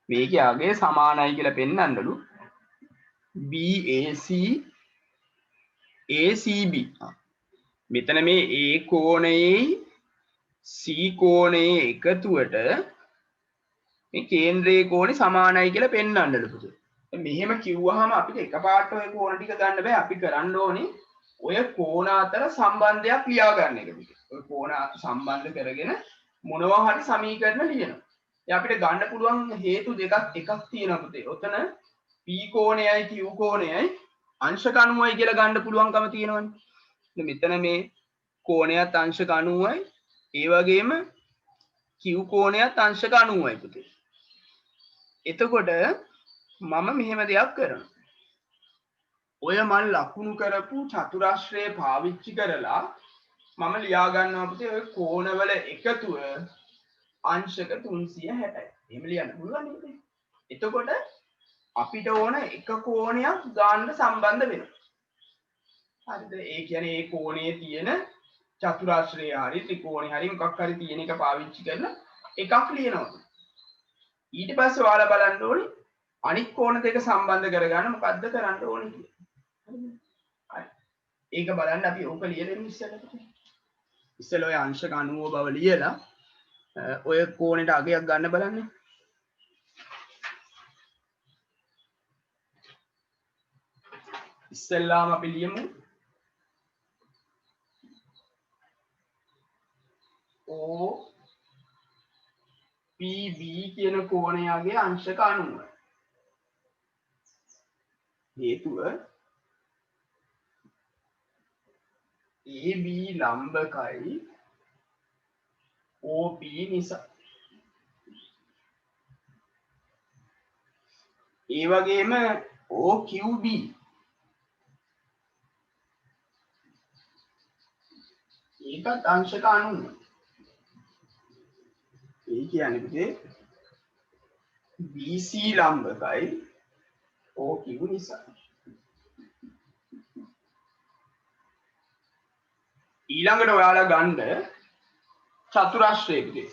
මේකේ අගය සමානයි කියලා පෙන්වන්නලු. BAC ACB. මෙතන මේ A කෝණයේ C කෝණයේ එකතුවට මේ කේන්ද්‍රයේ කෝණය සමානයි කියලා පෙන්වන්නලු පුතේ. මෙහෙම කිව්වහම අපිට එකපාරට ඔය කෝණ ටික ගන්න බෑ. අපි කරන්න ඕනේ ඔය කෝණ අතර සම්බන්ධයක් ලියා ගන්න එක පුතේ. ඔය කෝණ සම්බන්ධ කරගෙන මොනවා හරි සමීකරණ ලියනවා. ඉතින් අපිට ගන්න පුළුවන් හේතු එකක් තියෙනවා පුතේ. ඔතන P කෝණයයි Q කෝණයයි අංශක 90යි කියලා ගන්න පුළුවන්කම තියෙනවනේ. මෙතන මේ කෝණයත් අංශක 90යි. ඒ වගේම Q කෝණයත් අංශක 90යි පුතේ. එතකොට මම මෙහෙම දෙයක් කරනවා. ඔය මන් ලකුණු කරපු චතුරාශ්‍රය පාවිච්චි කරලා මම ලියා ගන්නවා පුතේ ඔය කෝණවල එකතුව අංශක 360යි. එහෙම ලියන්න පුළුවන් නේද? එතකොට අපිට ඕන එක කෝණයක් ගන්න සම්බන්ධ වෙනවා. හරිද? ඒ කියන්නේ ඒ කෝණයේ තියෙන චතුරාශ්‍රය හරි ත්‍රිකෝණේ හරි මොකක් හරි තියෙන එක පාවිච්චි කරලා එකක් ලියනවා. ඊට පස්සේ ඔයාලා බලන්න ඕනේ අනිත් කෝණ දෙක සම්බන්ධ කරගන්න මොකද්ද කරන්න ඕනේ කියලා. හරි. ඒක බලන්න අපි ඕක ලියලා ඉස්සෙල්ලා. ඉස්සෙල්ලා ඔය අංශක 90 බව ලියලා ඔය කෝණයට අගයක් ගන්න බලන්න. ඉස්සෙල්ලාම අපි ලියමු OPB කියන කෝණයගේ අංශක 90. හේතුව AB ලම්බකයි OP නිසා. ඒ වගේම OQB ඒකත් අංශක 90. ඒ කියන්නේ පුතේ BC ලම්බකයි OQ නිසා. ඊළඟට ඔයාලා ගන්න චතුරාශ්‍රය පුතේ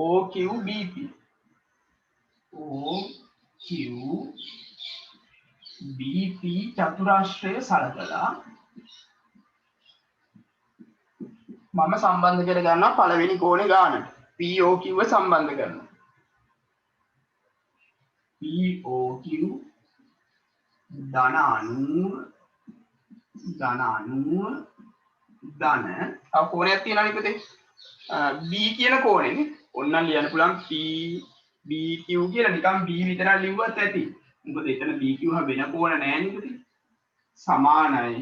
OQBP OQBP චතුරාශ්‍රය සලකලා මම සම්බන්ධ කර ගන්නවා පළවෙනි කෝණේ ගානට. POQ සම්බන්ධ කරනවා. POQ ධන 90 ධන තව කෝණයක් තියෙනවානේ පුතේ. B කියන කෝණෙනේ. ඔන්න ලියන්න පුළුවන් PBQ කියලා නිකන් B විතරක් ලිව්වත් ඇති. මොකද එතන BQ වෙන කෝණ නැහැ පුතේ. සමානයි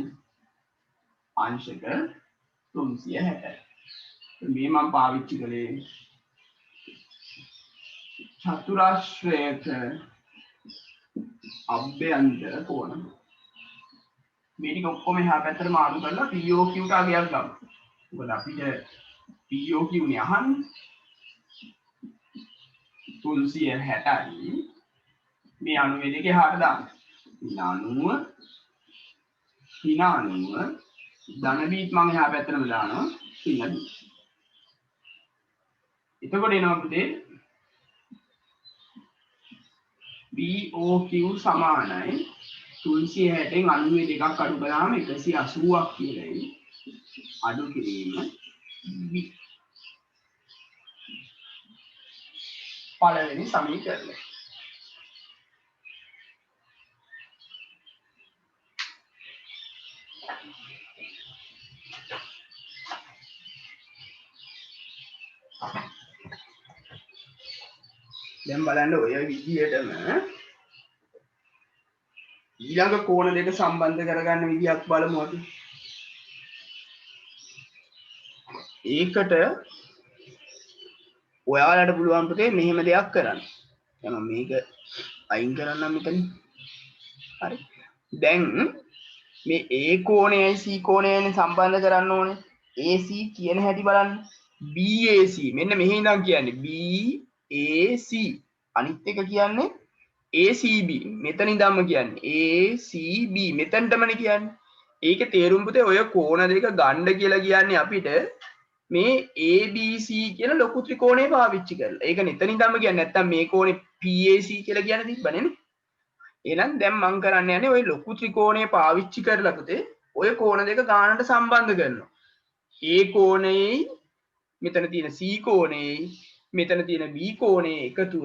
අංශක 360. මේ මම පාවිච්චි කළේ චතුරාශ්‍රයක අභ්‍යන්තර කෝණ. මේ ටික ඔක්කොම එහා පැත්තට මාරු කරලා POQ ට අගයක් ගමු. මොකද අපිට POQ නේ අහන්නේ. 360යි මේ 90 දෙක එහාට දාන්න. 90 ධන බීත් මම එහා පැත්තටම දානවා. පින්න බීත්. එතකොට එනවා පුතේ BOQ සමානයි 360න් 92 දෙකක් අඩු කරාම 180ක් කියලායි. අඩු කිරීම B. පළවෙනි සමීකරණය. දැන් බලන්න ඔය විදිහටම ඊළඟ කෝණ දෙක සම්බන්ධ කරගන්න විදිහක් බලමු අපි. ඒකට ඔයාලට පුළුවන් පුතේ මෙහෙම දෙයක් කරන්න. දැන් මම මේක අයින් කරන්නම් මෙතන. හරි. දැන් මේ A කෝණයයි C කෝණයයි සම්බන්ධ කරන්න ඕනේ. AC කියන හැටි බලන්න. BAC මෙන්න මෙහි ඉඳන් කියන්නේ BAC. අනිත් එක කියන්නේ ACB. මෙතන ඉඳන්ම කියන්නේ ACB. මෙතනටමනේ කියන්නේ. ඒකේ තේරුම් පුතේ ඔය කෝණ දෙක ගන්න කියලා කියන්නේ අපිට මේ ABC කියන ලොකු ත්‍රිකෝණය පාවිච්චි කරලා. ඒක මෙතන ඉඳන්ම කියන්නේ නැත්තම් මේ කෝණේ PAC කියලා කියන තිබ්බනේ නේ. එහෙනම් දැන් මම කරන්න යන්නේ ওই ලොකු ත්‍රිකෝණය පාවිච්චි කරලා පුතේ ඔය කෝණ දෙක ගානට සම්බන්ධ කරනවා. A කෝණයයි මෙතන තියෙන C කෝණයයි මෙතන තියෙන B කෝණයේ එකතුව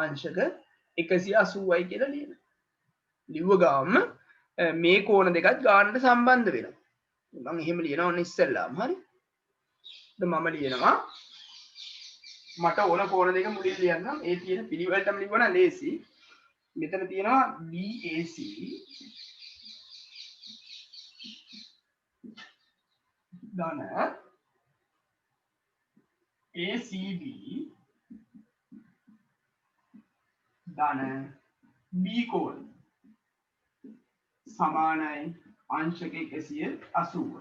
අංශක 180යි කියලා ලියනවා. ලිව්ව ගාම මේ කෝණ දෙකත් ගානට සම්බන්ධ වෙනවා. මම එහෙම ලියනවා ඔන්න ඉස්සෙල්ලාම. හරි. දැන් මම ලියනවා මට ඕන කෝණ දෙක මුලින් ලියන්නම්. ඒ තියෙන පිළිවෙලටම ලිව්වනම් ලේසි. මෙතන තියෙනවා BAC ධන ACB ධන B කෝණ සමානයි අංශක 180.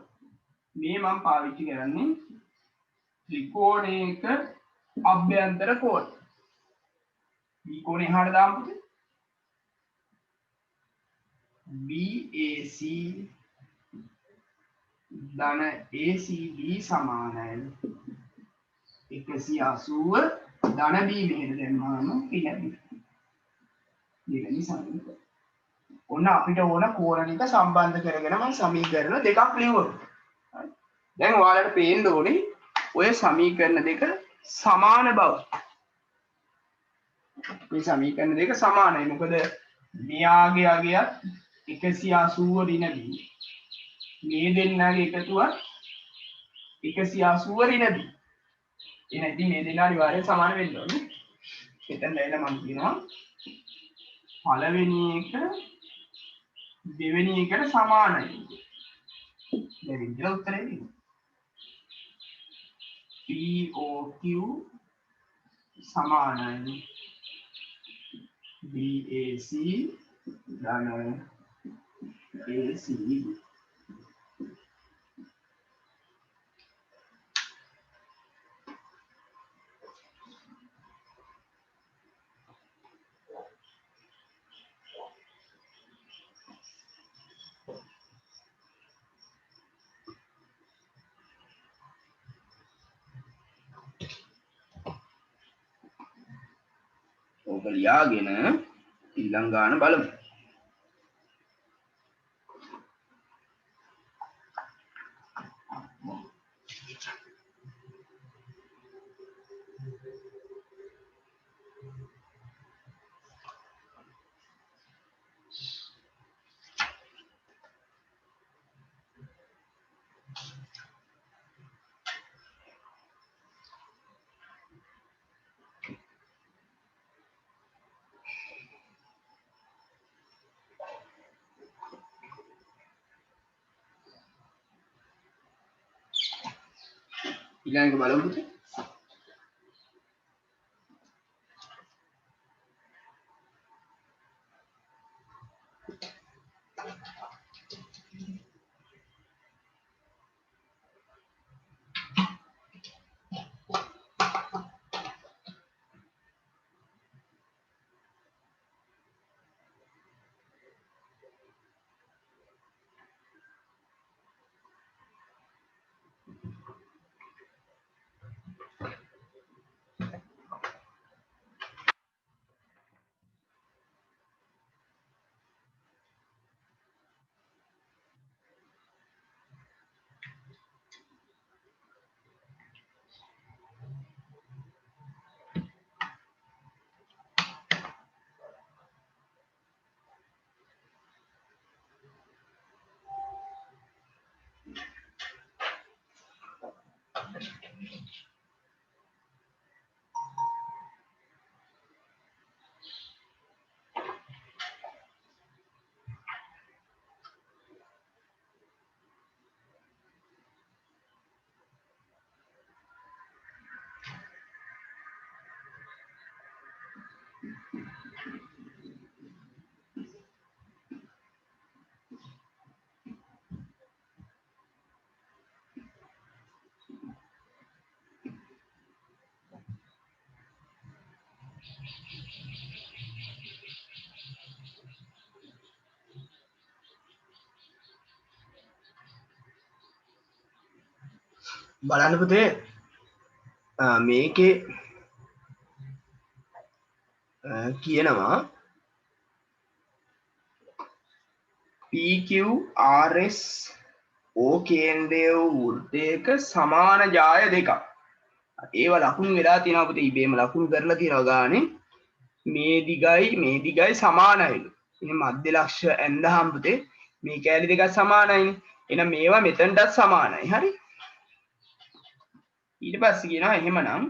මේ මම පාවිච්චි කරන්නේ ත්‍රිකෝණයක අභ්‍යන්තර කෝණ. B කෝණේ එහාට දාමු. BAC ධන ACB සමානයි 180 ධන B මෙහෙට දැම්මම පිළිගන්න. දෙවෙනි සමීකරණය. ඔන්න අපිට ඕන කෝණ ටික සම්බන්ධ කරගෙන මම සමීකරණ දෙකක් ලියුවා. හරි. දැන් ඔයාලට පේන්න ඕනේ ඔය සමීකරණ දෙක සමාන බව. මේ සමීකරණ දෙක සමානයි. මොකද මෙයාගේ අගයත් 180 ඍණ B. මේ දෙන්නගේ එකතුව 180 ඍණ B. එහෙනම් ඉතින් මේ දෙන්න අනිවාර්යෙන් සමාන වෙන්න ඕනේ. එතන දැන් මම කියනවා පළවෙනි එක දෙවෙනි එකට සමානයි. දැන් ඉතින් උත්තරේ POQ සමානයි BAC ධන ACB. ඕක ලියාගෙන ඊළඟ ගාන බලමු. ඊළඟ බලමු පුතේ. බලන්න පුතේ මේකේ කියනවා PQRS O කේන්ද්‍රය වූ වෘත්තයක සමාන ජාය දෙකක්. ඒව ලකුණු වෙලා තියෙනවා පුතේ ඉබේම ලකුණු කරලා තියෙනවා ගානේ මේ දිගයි සමානයිලු. ඉතින් මධ්‍ය ලක්ෂ ඇඳහම් පුතේ මේ කැලි දෙකක් සමානයිනේ. එහෙනම් මේවා මෙතනටත් සමානයි. හරි. ඊට පස්සේ කියනවා එහෙමනම්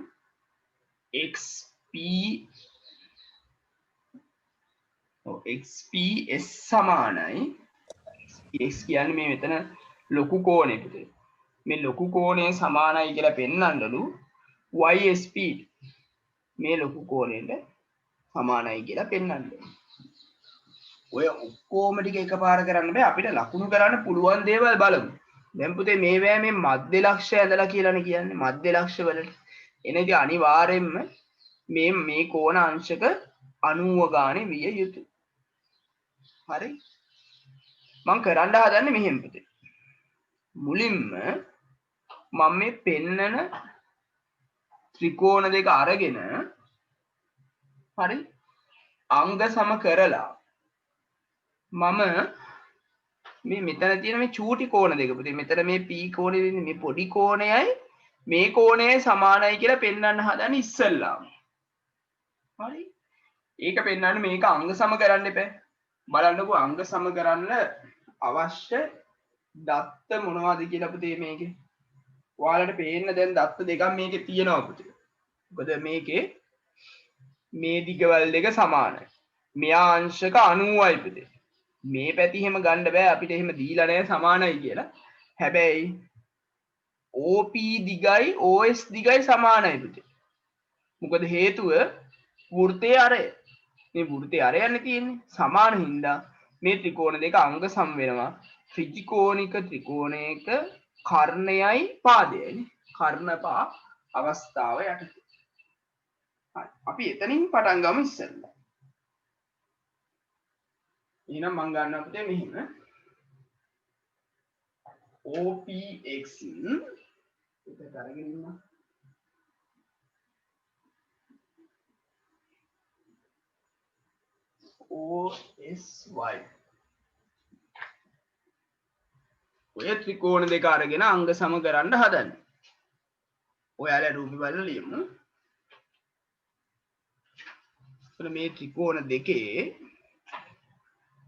XPS සමානයි x කියන්නේ මේ මෙතන ලොකු කෝණය පුතේ. මේ ලොකු කෝණය සමානයි කියලා පෙන්නන්නලු YSP මේ ලොකු කෝණයට සමානයි කියලා පෙන්නන්න. ඔය ඔක්කොම ටික එකපාර කරන්න බෑ. අපිට ලකුණු කරන්න පුළුවන් දේවල් බලමු. දැන් පුතේ මේවැ මේ මධ්‍ය ලක්ෂය ඇඳලා කියලානේ කියන්නේ මධ්‍ය ලක්ෂ වලට. එනදී අනිවාර්යෙන්ම මේ කෝණ අංශක 90 ගානේ විය යුතුයි. හරි. මම කරන්න හදන්නේ මෙහෙම පුතේ. මුලින්ම මම මේ පෙන්නන ත්‍රිකෝණ දෙක අරගෙන හරි අංග සම කරලා මම මේ මෙතන තියෙන මේ චූටි කෝණ දෙක පුතේ මෙතන මේ p කෝණේ ඉන්නේ මේ පොඩි කෝණයයි මේ කෝණයයි සමානයි කියලා පෙන්වන්න හදන ඉස්සල්ලාම හරි ඒක පෙන්වන්න මේක අංග සම කරන්න එපා බලන්නකෝ අංග සම කරන්න අවශ්‍ය දත්ත මොනවද කියලා පුතේ මේකේ ඔයාලට පේන්න දැන් දත්ත දෙකක් මේකේ තියෙනවා පුතේ මොකද මේකේ මේ දිගවල් දෙක සමානයි මෙයා අංශක 90යි පුතේ මේ පැති එහෙම ගන්න බෑ අපිට එහෙම දීලා නැහැ සමානයි කියලා හැබැයි OP දිගයි OS දිගයි සමානයි පුතේ මොකද හේතුව වෘත්තයේ අරය මේ වෘත්තයේ අරයන්නේ තියෙන්නේ සමාන හින්දා මේ ත්‍රිකෝණ දෙක අංග සම වෙනවා ත්‍රිකෝණික ත්‍රිකෝණයක කර්ණයයි පාදයයි කර්ණපා අවස්ථාව යටතේ හරි අපි එතනින් පටන් ගමු ඉස්සෙල්ලා එහෙනම් මම ගන්නවා පුතේ මෙහෙම OPX ඒක අරගෙන ඉන්නවා OSY ඔය ත්‍රිකෝණ දෙක අරගෙන අංග සම කරන්න හදන්නේ ඔයාලා රූපේ බලලා ලියමු එතන මේ ත්‍රිකෝණ දෙකේ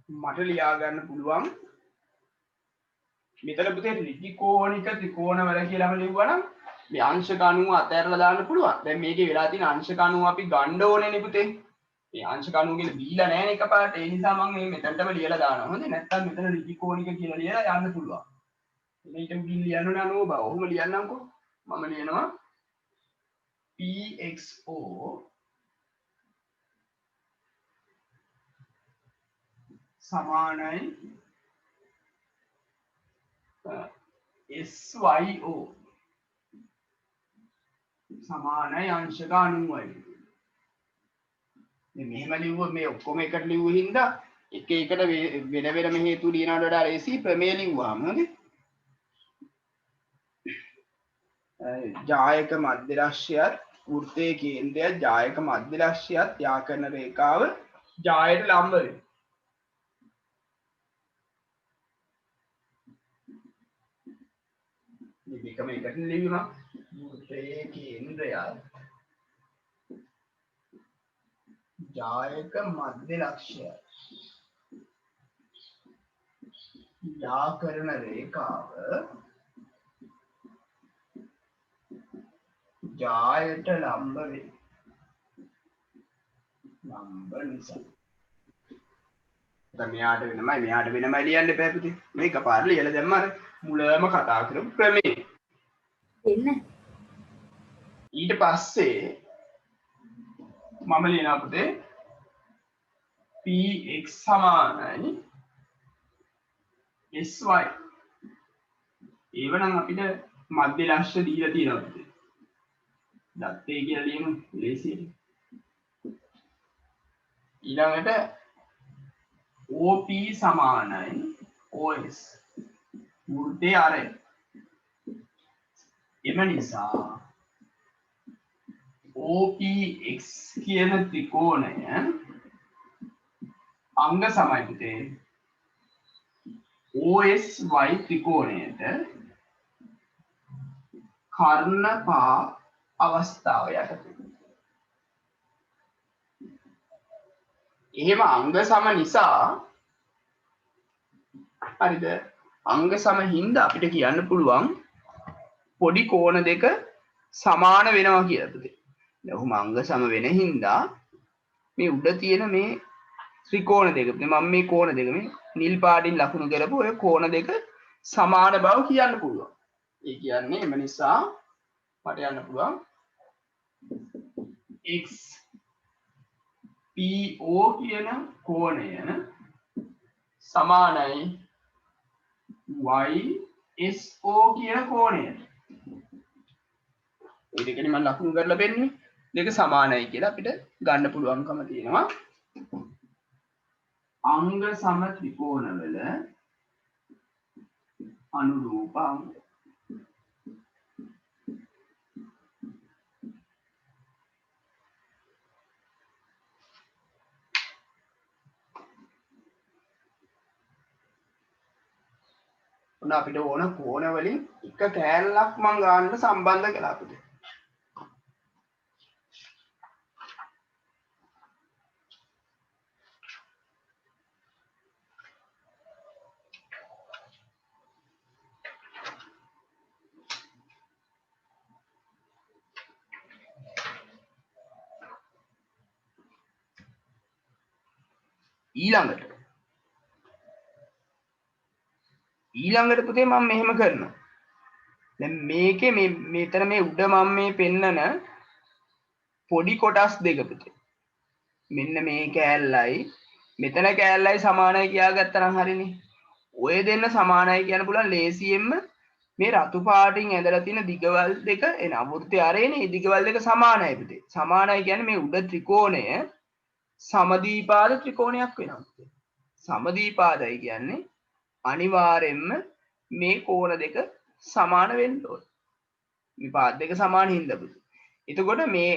මට ලියා ගන්න පුළුවන් මෙතන පුතේ ත්‍රිකෝණික ත්‍රිකෝණ වල කියලාම ලියුවා නම් මේ අංශක 90 අතහැරලා දාන්න පුළුවන්. දැන් මේකේ වෙලා තියෙන අංශක 90 අපි ගන්න ඕනේ නේ පුතේ. මේ අංශක 90 කියලා දීලා නැහැ නේ එකපාරට. ඒ නිසා මම මේ මෙතනටම ලියලා දානවා. හොඳේ නැත්නම් මෙතන ත්‍රිකෝණික කියලා ලියලා යන්න පුළුවන්. මේක ගිහින් ලියන්න ඕනේ 90 බව. ඔහොම ලියන්නම්කෝ. මම ලියනවා PXO සමානයි SYO සමානයි අංශක 90යි. මෙහෙම ලිව්වොත් මේ ඔක්කොම එකට ලිව්ව හින්දා එක එකට වෙන වෙනම හේතු ලියනවට වඩා ලේසි ප්‍රමේය ලිව්වහම හරි. ජායක මධ්‍යරශ්‍යයත් වෘත්තයේ කේන්ද්‍රයත් ජායක මධ්‍යරශ්‍යයත් යා කරන රේඛාව ජායට ලම්බ වෙනවා. මේ දෙකම එකට ලියුණා වෘත්තයේ කේන්ද්‍රයත් ජායක මධ්‍යරශ්‍යය යා කරන රේඛාව ජායට ලම්බ වේ. ලම්බ නිසා. දැන් මෙයාට වෙනමයි ලියන්න එපා පුතේ. මේක පාර ලියලා දැම්ම අර මුලම කතා කරමු ක්‍රමේ. දෙන්න. ඊට පස්සේ මම ලියනවා පුතේ px සමානයි sy. ඒවනම් අපිට මධ්‍ය ලක්ෂ්‍ය දීලා තියෙනවා පුතේ. දත්තේ කියලා ලියමු ලේසියෙන්. ඊළඟට OP සමානයි OS. වෘත්තයේ ආරය. එම නිසා OPX කියන ත්‍රිකෝණය අංග සමයි පුතේ OSY ත්‍රිකෝණයට කර්ණපා අවස්ථාව යටතේ. එහෙම අංග සම නිසා හරිද අංග සම හින්දා අපිට කියන්න පුළුවන් පොඩි කෝණ දෙක සමාන වෙනවා කියලා පුතේ. දැන් අංග සම වෙන හින්දා මේ උඩ තියෙන මේ ත්‍රිකෝණ දෙක මම මේ කෝණ දෙක මේ නිල් පාටින් ලකුණු කරපු ඔය කෝණ දෙක සමාන බව කියන්න පුළුවන්. ඒ කියන්නේ එම නිසා මට යන්න පුළුවන් x PO කියන කෝණය සමානයි y SO කියන කෝණයට. ඔය දෙකනේ මම ලකුණු කරලා පෙන්නන්නේ. දෙක සමානයි කියලා අපිට ගන්න පුළුවන්කම තියෙනවා. අංග සම ත්‍රිකෝණවල අනුරූප අංග. ඔන්න අපිට ඕන කෝණ වලින් එක කෑල්ලක් මං ගන්න සම්බන්ධ කළා අපිට. ඊළඟට පුතේ මම මෙහෙම කරනවා. දැන් මේකේ මෙතන මේ උඩ මම මේ පෙන්නන පොඩි කොටස් දෙක පුතේ. මෙන්න මේ කෑල්ලයි මෙතන කෑල්ලයි සමානයි කියාගත්තා නම් හරිනේ. ඔය දෙන්න සමානයි කියන්න පුළුවන් ලේසියෙන්ම මේ රතු පාටින් ඇඳලා තියෙන දිගවල් දෙක එන අවෘත්තය අරේනේ මේ දිගවල් දෙක සමානයි පුතේ. සමානයි කියන්නේ මේ උඩ ත්‍රිකෝණය සමදීපාද ත්‍රිකෝණයක් වෙනවා. සමදීපාදයි කියන්නේ අනිවාර්යෙන්ම මේ කෝණ දෙක සමාන වෙන්න ඕන. මේ පාද දෙක සමාන හින්දා පුතේ. එතකොට මේ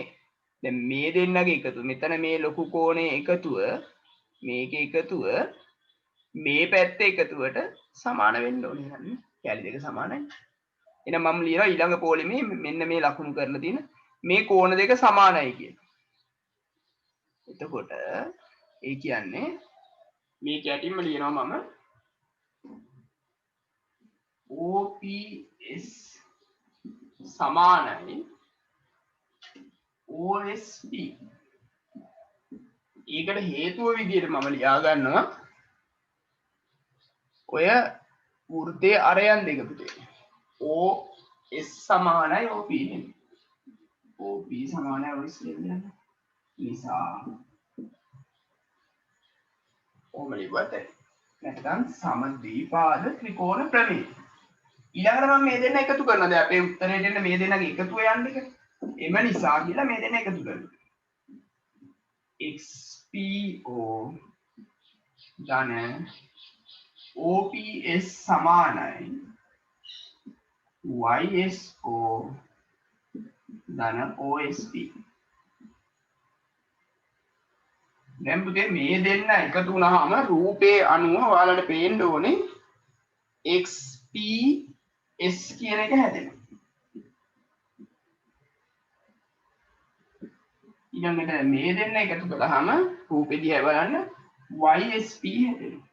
දැන් මේ දෙන්නගේ එකතු මෙතන මේ ලොකු කෝණයේ එකතුව මේකේ එකතුව මේ පැත්තේ එකතුවට සමාන වෙන්න ඕනේ නන්නේ. කැලි දෙක සමානයි. එහෙනම් මම ලියනවා ඊළඟ පොලිමේ මෙන්න මේ ලකුණු කරලා තියෙන මේ කෝණ දෙක සමානයි කියලා. එතකොට ඒ කියන්නේ මේ කැටින්ම ලියනවා මම OPS සමානයි OSP. ඒකට හේතුව විදිහට මම ලියා ගන්නවා ඔය වෘත්තයේ අරයන් දෙක පුතේ. OS සමානයි OP නෙමෙයි. OP සමානයි OS කියන්නේ නිසා ඕම ලිව්වට නැත්නම් සමද්විපාද ත්‍රිකෝණ ප්‍රමේය. ඊළඟට මම මේ දෙන්න එකතු කරනවා. දැන් අපේ උත්තරේ දෙන්න මේ දෙන්නගේ එකතුව යන්නේ. එම නිසා කියලා මේ දෙන්න එකතු කරනවා. XPO ධන OPS සමානයි YSO ධන OSP. දැන් පුතේ මේ දෙන්න එකතු වුණාම රූපේ අණුව ඔයාලට පේන්න ඕනේ XPS කියන එක හැදෙනවා. ඊළඟට මේ දෙන්න එකතු කළාම රූපෙ දිහා බලන්න YSP හැදෙනවා.